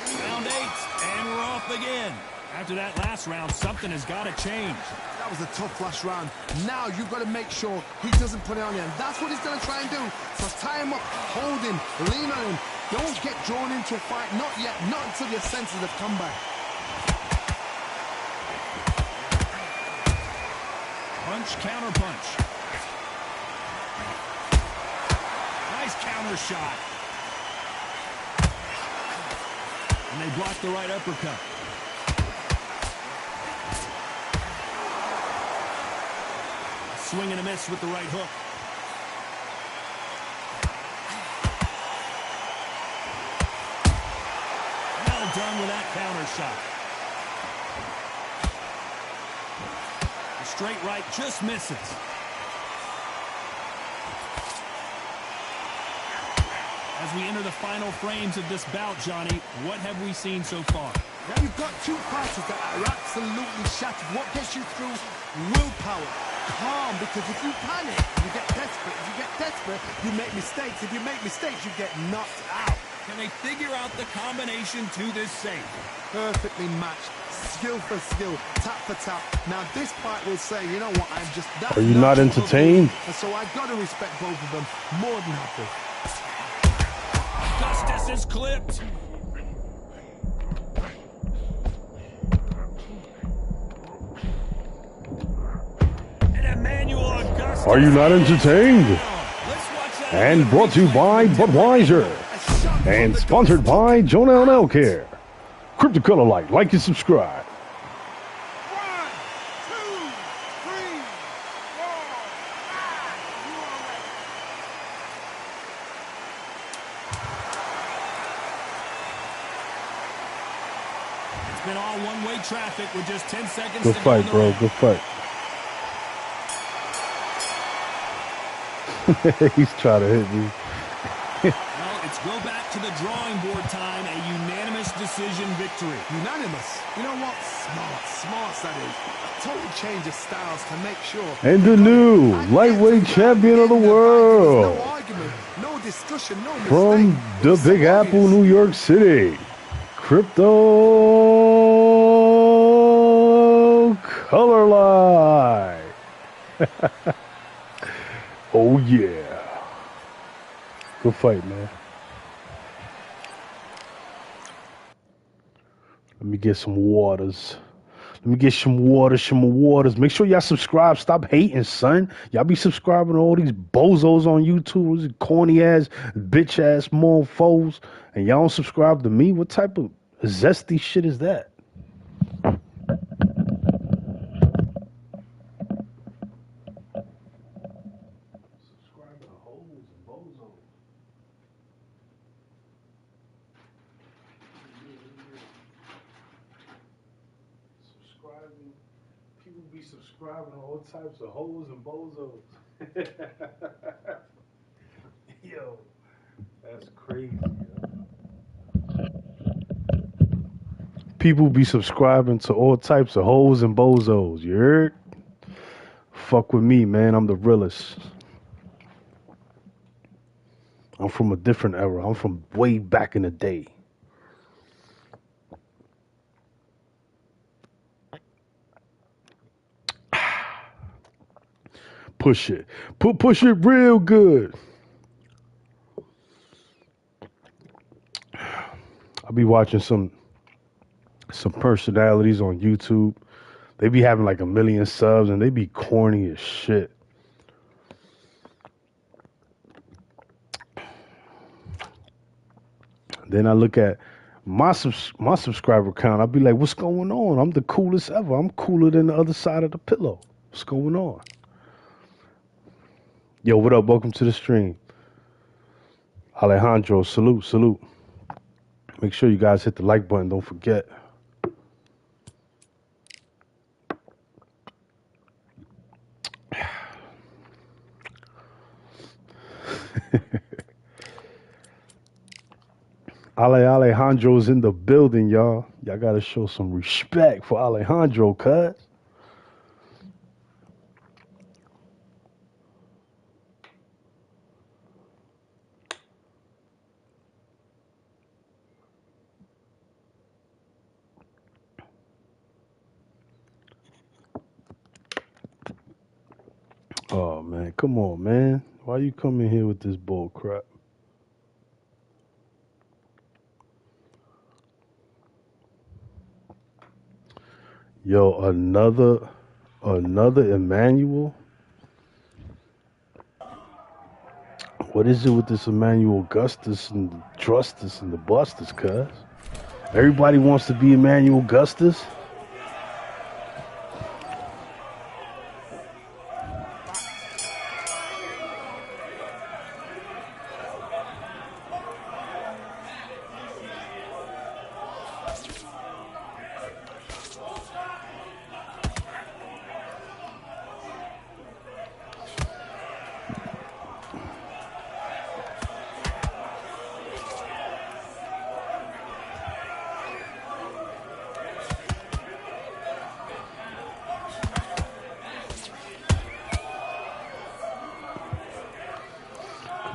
Round 8, and we're off again. After that last round, something has got to change. That was a tough last round. Now you've got to make sure he doesn't put it on you. And that's what he's going to try and do. So tie him up, hold him, lean on him. Don't get drawn into a fight. Not yet. Not until your senses have come back. Punch, counter punch. Nice counter shot. And they block the right uppercut. Swing and a miss with the right hook. Well done with that counter shot. The straight right just misses. As we enter the final frames of this bout, Johnny, what have we seen so far? Now you've got two fighters that are absolutely shattered. What gets you through? Willpower. Calm, because if you panic, you get desperate. If you get desperate, you make mistakes. If you make mistakes, you get knocked out. Can they figure out the combination to this save? Perfectly matched. Skill for skill. Tap for tap. Now this fight will say, you know what, I'm just that. Are you not entertained? And so I've got to respect both of them more than happy. Augustus is clipped. And Emmanuel Augustus. Are you not entertained? And brought to you by Budweiser. And sponsored by Jonah L. Care. Crypto Color Light. Like and subscribe. 1, 2, 3, 4, 5. You all right? It's been all one-way traffic with just 10 seconds Good to fight, go. bro. Good fight. He's trying to hit me. Well, it's go back to the drawing board time. A unanimous decision victory. Unanimous. You know what? Smart that is. A total change of styles to make sure. And the new lightweight champion of the world. No argument, no discussion, no mistake. From the Big Apple, New York City. Crypto Color Light. Oh, yeah. Good fight, man. Let me get some waters. Let me get some waters. Make sure y'all subscribe. Stop hating, son. Y'all be subscribing to all these bozos on YouTube, these corny ass, bitch ass mofos, and y'all don't subscribe to me? What type of zesty shit is that? Subscribing to hoes and bozos. Subscribing. People be subscribing to all types of hoes and bozos. Yo, that's crazy, yo. People be subscribing to all types of hoes and bozos. You heard? Fuck with me, man. I'm the realest. I'm from a different era. I'm from way back in the day. Push it. Push it real good. I'll be watching some personalities on YouTube. They be having like 1 million subs and they be corny as shit. Then I look at my subscriber count. I'll be like, what's going on? I'm the coolest ever. I'm cooler than the other side of the pillow. What's going on? Yo, what up? Welcome to the stream. Alejandro, salute. Make sure you guys hit the like button. Don't forget. Alejandro's in the building, y'all. Y'all gotta show some respect for Alejandro, cuz. Oh man, come on, man. Why you coming here with this bull crap? Yo, another Emmanuel. What is it with this Emmanuel Augustus and the Trustus and the Busters, cuz? Everybody wants to be Emmanuel Augustus.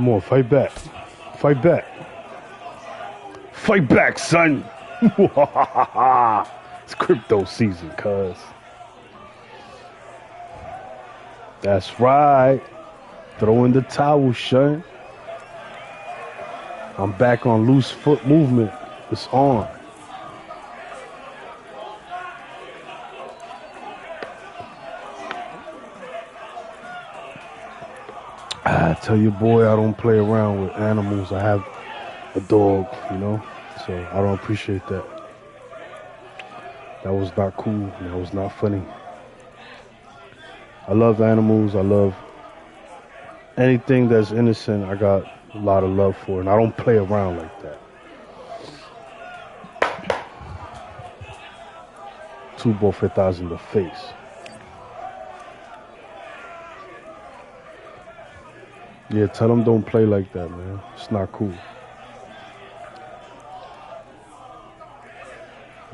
Come on, fight back. Fight back. Fight back, son. It's crypto season, cuz. That's right. Throw in the towel, son. I'm back on loose foot movement. It's on. I tell your boy I don't play around with animals. I have a dog, you know, so I don't appreciate that. That was not cool. That was not funny. I love animals. I love anything that's innocent. I got a lot of love for, and I don't play around like that. Two bofetadas in the face. Yeah, tell them don't play like that, man. It's not cool.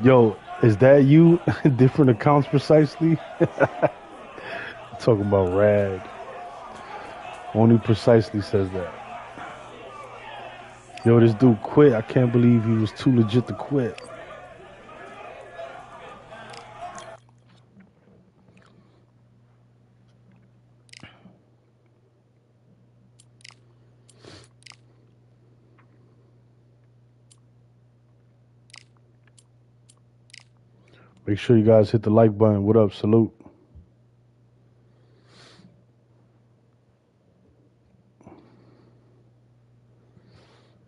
Yo, is that you? Different accounts precisely? Talking about rad. Only precisely says that. Yo, this dude quit. I can't believe he was too legit to quit. Make sure you guys hit the like button. What up? Salute.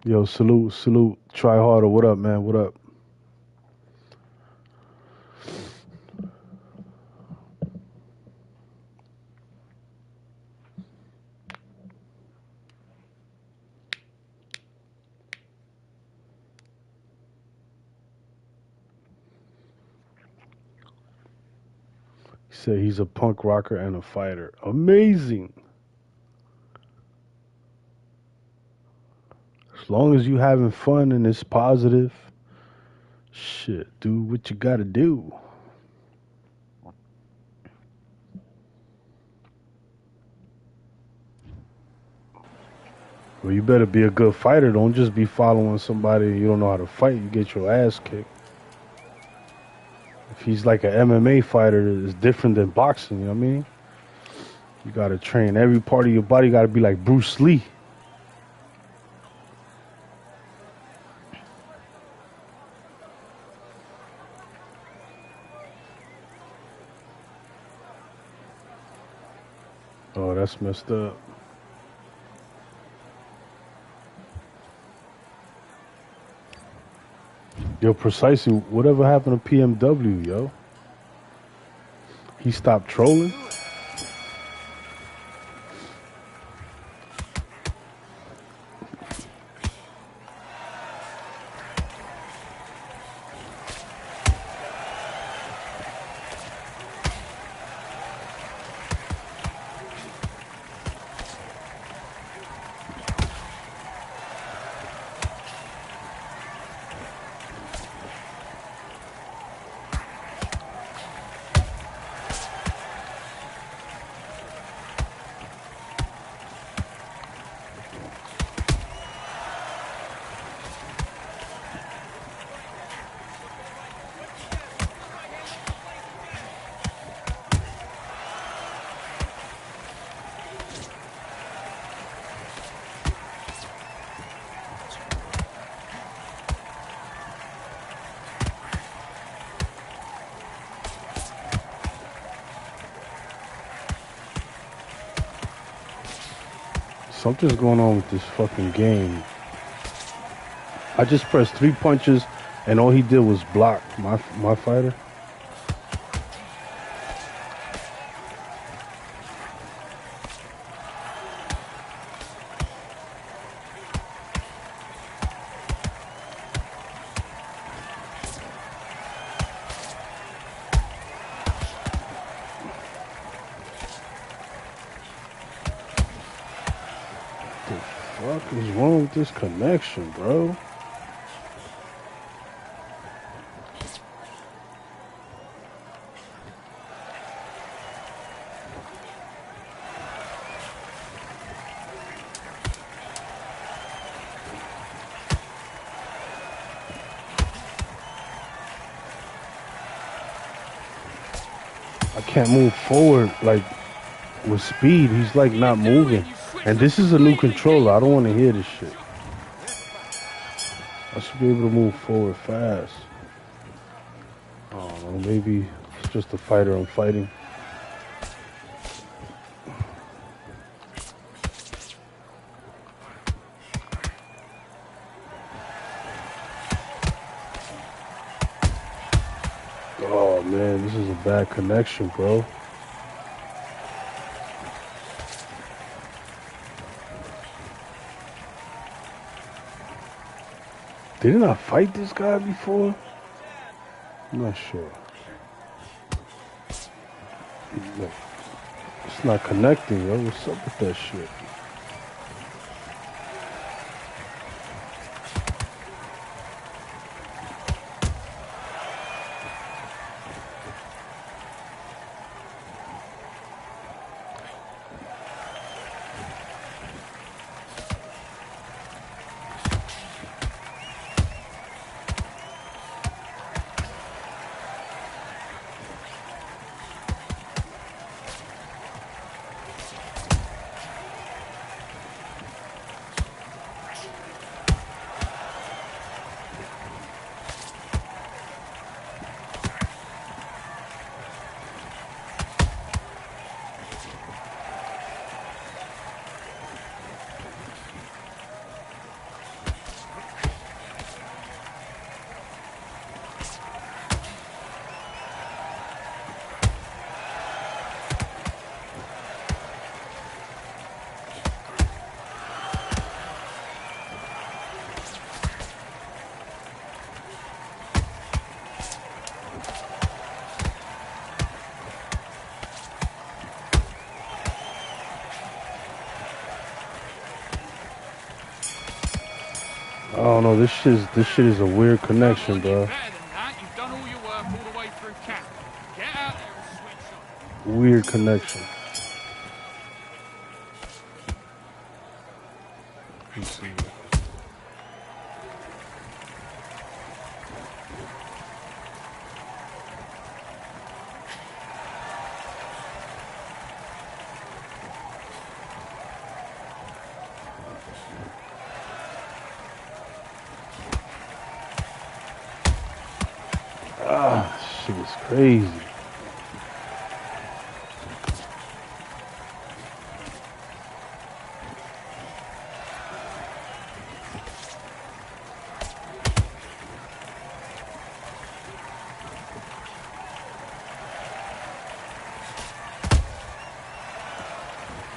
Yo, salute. Try harder. What up, man? What up? He said he's a punk rocker and a fighter. Amazing. As long as you having fun and it's positive, shit, do what you gotta do. Well, you better be a good fighter. Don't just be following somebody you don't know how to fight. You get your ass kicked. If he's like an MMA fighter, it's different than boxing, you know what I mean? You gotta train every part of your body, gotta be like Bruce Lee. Oh, that's messed up. Yo, precisely, whatever happened to PMW, yo? He stopped trolling? Something's going on with this fucking game. I just pressed 3 punches and all he did was block my fighter. What the fuck is wrong with this connection, bro? I can't move forward like with speed. He's like What are you not doing? moving. You switched And up this is a new completely. Get controller. your I don't want to hear fucking this shit. shot. I should be able to move forward fast. I don't know. Maybe it's just the fighter I'm fighting. Oh man, this is a bad connection, bro. Didn't I fight this guy before? I'm not sure. Look, it's not connecting, yo. What's up with that shit? I don't know. This shit is a weird Come connection, on, you're bro. better than that. You've done all your work all the way through camp. Get out there and switch on. Weird connection. Let's see. Ah, shit is crazy.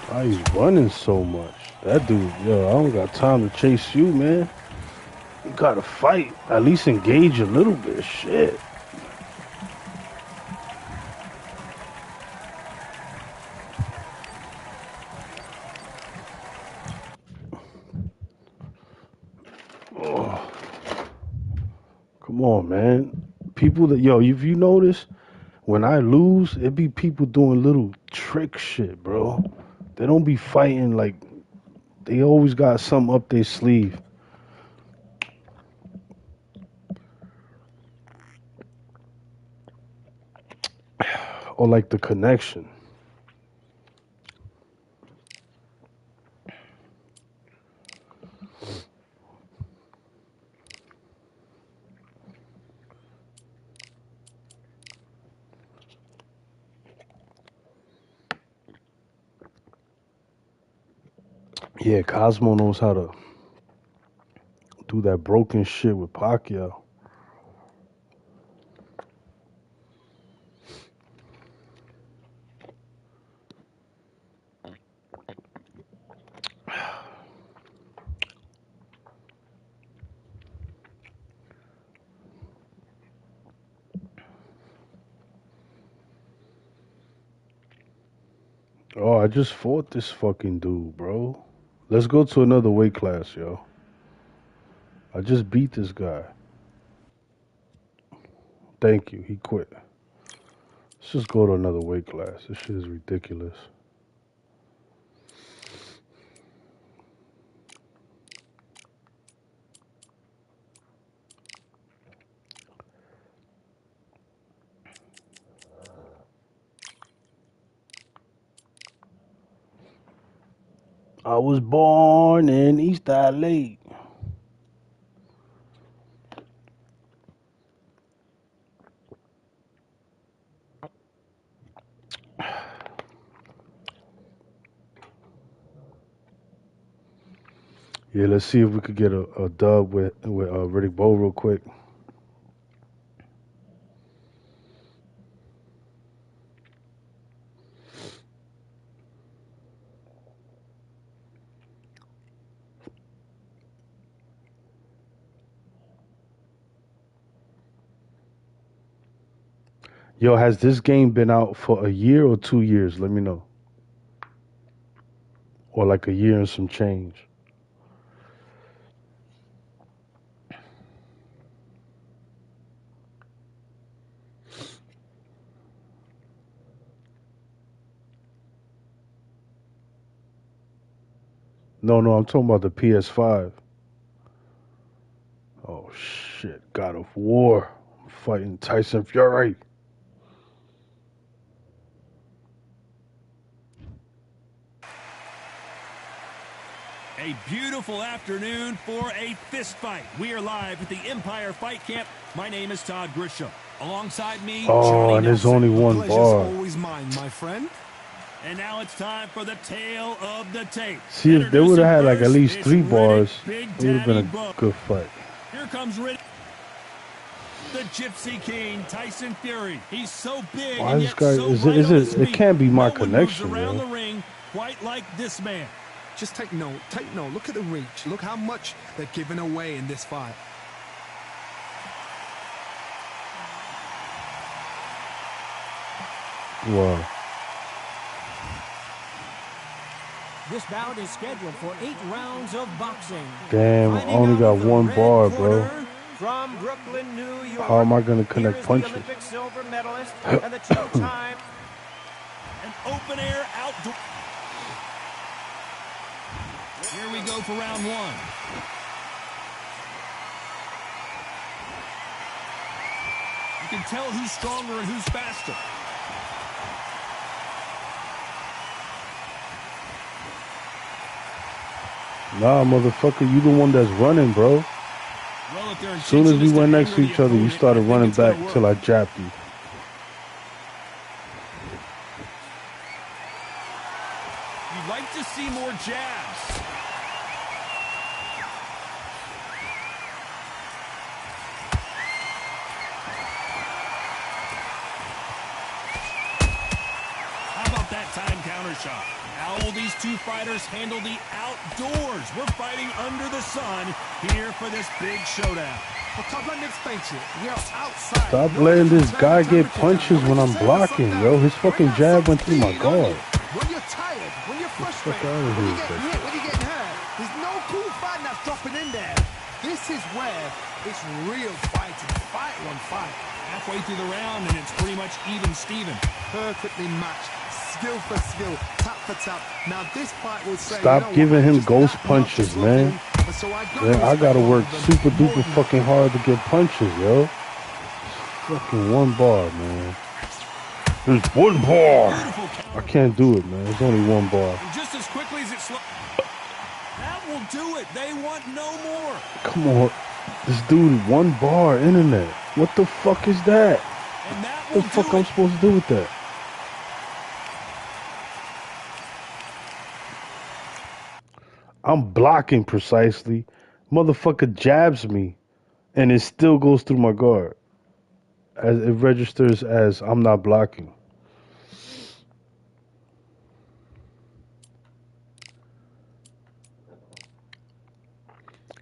Why he's running so much? That dude, yo, I don't got time to chase you, man. You gotta fight. At least engage a little bit. Shit. Oh, come on, man. People that, yo, if you notice, when I lose, it be people doing little trick shit, bro. They don't be fighting like they always got something up their sleeve. Or like the connection. Yeah, Cosmo knows how to do that broken shit with Pacquiao. Oh, I just fought this fucking dude, bro. Let's go to another weight class, yo. I just beat this guy. Thank you. He quit. Let's just go to another weight class. This shit is ridiculous. I was born in East LA. Yeah, let's see if we could get a dub with Riddick Bowe real quick. Yo, has this game been out for a year or 2 years? Let me know. Or like a year and some change. No, I'm talking about the PS5. Oh shit, God of War. I'm fighting Tyson Fury. A beautiful afternoon for a fist fight. We are live at the Empire Fight Camp. My name is Todd Grisham. Alongside me, Oh, Johnny and there's Nelson. only one Pleasure's bar. always mine, my friend. And now it's time for the tale of the tape. See, if they would have had like at Introducing least first, 3 it's bars, Riddick Big it would have been Daddy a Bowe. good fight. Here comes Riddick. The Gypsy King, Tyson Fury. He's so big Why and this yet guy? so Is light on his it? It feet. can't be my No one moves connection, around yo. the ring quite like this man. Just take note. Take note. Look at the reach. Look how much they're giving away in this fight. Wow. This bout is scheduled for 8 rounds of boxing. Damn, I Fighting only out got of the one red bar, bro. corner, from Brooklyn, New York. How am I gonna Here connect is the punches? Olympic silver medalist and the two-time An open air outdoor. Here we go for round one. You can tell who's stronger and who's faster. Nah, motherfucker, you the one that's running, bro. Well, if their As soon as intention we is went to next to anger each the other, you opponent, started I think running it's gonna back work. till I jabbed you. You'd like to see more jabs. How about that time counter shot? How will these two fighters handle the outdoors? We're fighting under the sun here for this big showdown. Well, Todd, let me explain to you. We are outside. Stop You're letting looking this to turn guy the get temperature punches down. when You're I'm ready to turn the sun blocking, down. yo. His Bring fucking out jab some went through my speed, don't you? guard. When you're tired, when you're Fuck frustrated, out of when here, you're getting hit, when you're getting hurt, there's no cool fight that's dropping in there. This is where it's real fighting. Fight one fight. Halfway through the round, and it's pretty much even Steven. Perfectly matched. Skill for skill, tap for tap. Now this fight will say, Stop you know giving what, him just ghost that much punches, is man. looking, and so I gotta Man, I respect gotta both work of them super more duper than fucking that. hard to get punches, yo. Fucking one bar, man. There's one bar. Beautiful I counter. can't do it, man. There's only one bar. And just as quickly as it slow. That will do it. They want no more. Come on. This dude, one bar, internet. What the fuck is that? And that What will the fuck do I'm it. supposed to do with that? I'm blocking precisely. Motherfucker jabs me, and it still goes through my guard. As it registers as I'm not blocking.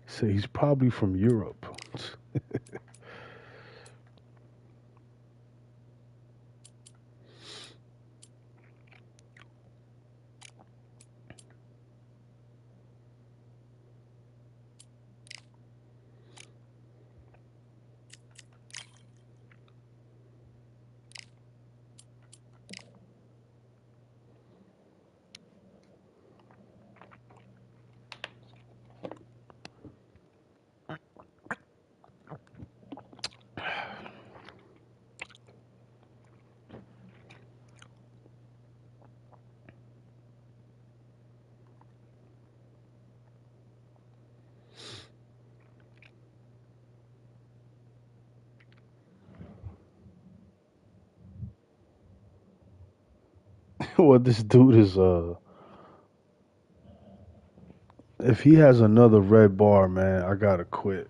So he's probably from Europe. Well, this dude is if he has another red bar, man, I gotta quit.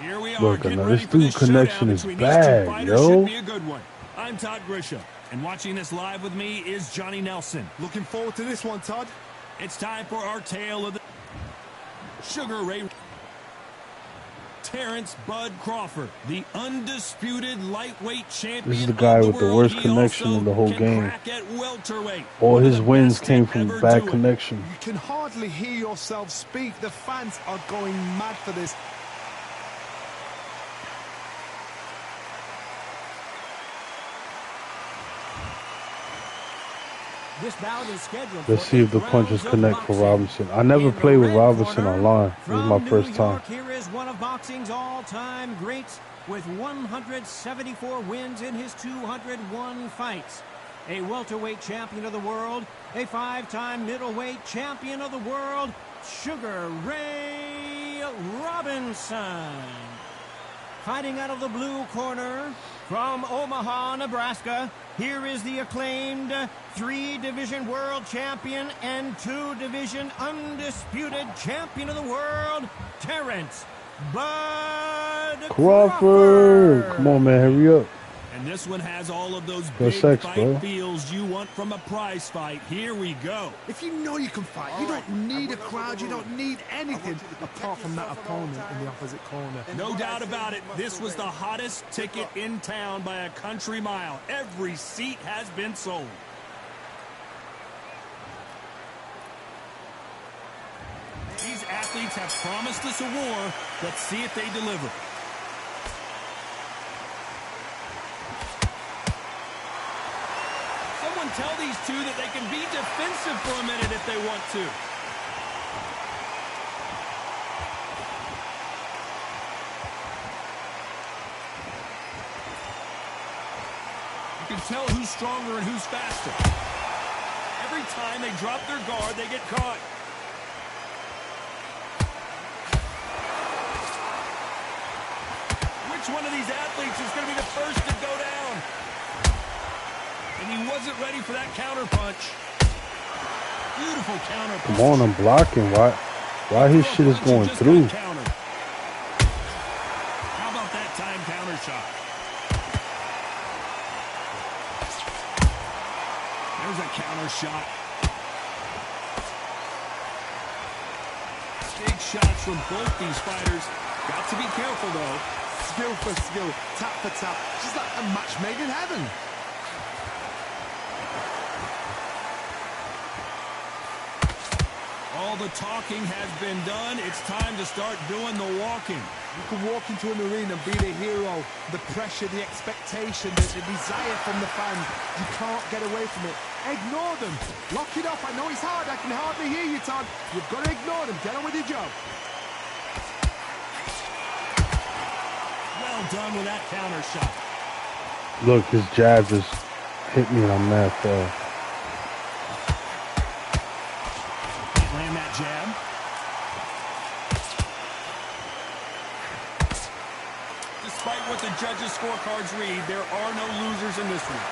Here we are, Look, getting now ready this for this dude connection showdown is between these two bad, fighters. Should yo. be a good one. I'm Todd Grisham, and watching this live with me is Johnny Nelson. Looking forward to this one, Todd. It's time for our tale of the Sugar Ray Terrence Bud Crawford, the undisputed lightweight champion This is the guy of the with the world. worst He connection also in the whole can game. crack at welterweight. All One of his the wins best came to from ever bad do it. connection. You can hardly hear yourself speak. The fans are going mad for this. This bout is scheduled Let's for see if the 8 punches rounds of connect for boxing. Robinson. I never In the played with red Robinson corner, online. This is from my New first time. York, here is one of boxing's all-time greats with 174 wins in his 201 fights. A welterweight champion of the world, a 5-time middleweight champion of the world, Sugar Ray Robinson. Fighting out of the blue corner, from Omaha, Nebraska, here is the acclaimed 3-division world champion and 2-division undisputed champion of the world, Terrence Bud Crawford. Come on, man, hurry up. And this one has all of those Press big X, fight bro. feels you want from a prize fight. Here we go. If you know you can fight, you don't need a crowd, you don't need anything apart from that opponent in the opposite corner. No doubt about it, this was the hottest ticket in town by a country mile. Every seat has been sold. These athletes have promised us a war. Let's see if they deliver. Someone tell these two that they can be defensive for a minute if they want to. You can tell who's stronger and who's faster. Every time they drop their guard, they get caught. Which one of these athletes is going to be the first to go down? And he wasn't ready for that counter punch. Beautiful counter punch. Come on, I'm blocking. Why his shit is going through? How about that time counter shot? There's a counter shot. Big shots from both these fighters. Got to be careful, though. Skill for skill, tap for tap. Just like a match made in heaven. All the talking has been done. It's time to start doing the walking. You can walk into an arena and be the hero. The pressure, the expectation, the desire from the fans. You can't get away from it. Ignore them. Lock it up. I know it's hard. I can hardly hear you, Todd. You've got to ignore them. Get on with your job. Well done with that counter shot. Look, his jab just hit me and I'm mad fast. Can't land that jab. Despite what the judges' scorecards read, there are no losers in this one.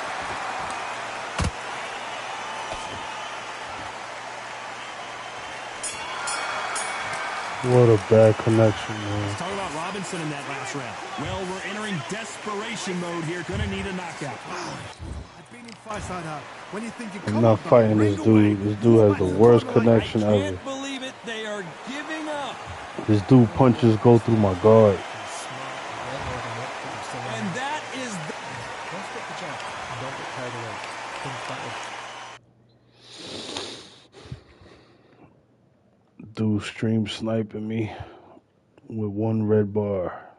What a bad connection, man. Let's talk about Robinson in that last round. Well, we're entering desperation mode here. Gonna need a knockout. I've been in fights like that. When you think you I'm come not up, fighting this dude. This dude has the worst connection I ever. can't believe it. They are giving up. This dude punches go through my guard. And that is the... Don't stick the jab. Don't get carried away. Think back. Dude stream sniping me with one red bar.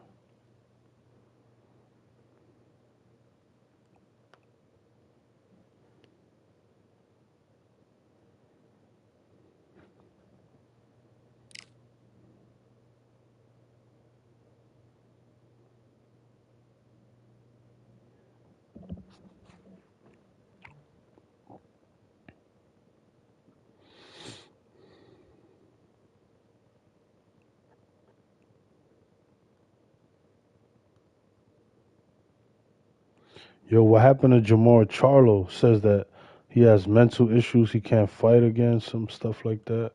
Yo, what happened to Jamar Charlo? Says that he has mental issues. He can't fight again. Some stuff like that.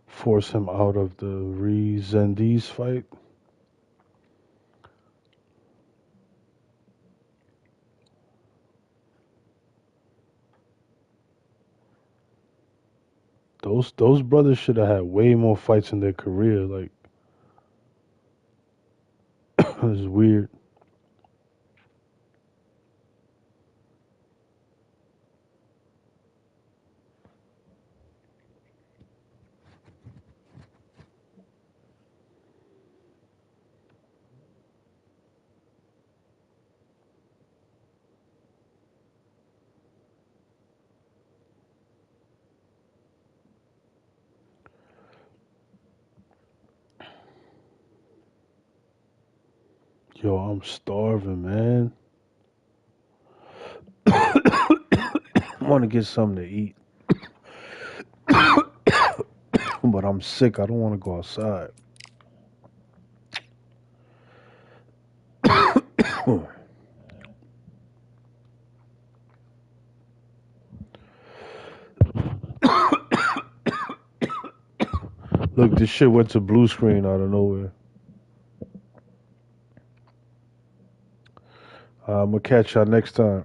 Force him out of the Rezendes fight. Those brothers should have had way more fights in their career. Like, it's weird. Yo, I'm starving, man. I want to get something to eat, but I'm sick. I don't want to go outside. Look, this shit went to blue screen out of nowhere. I'm gonna catch y'all next time.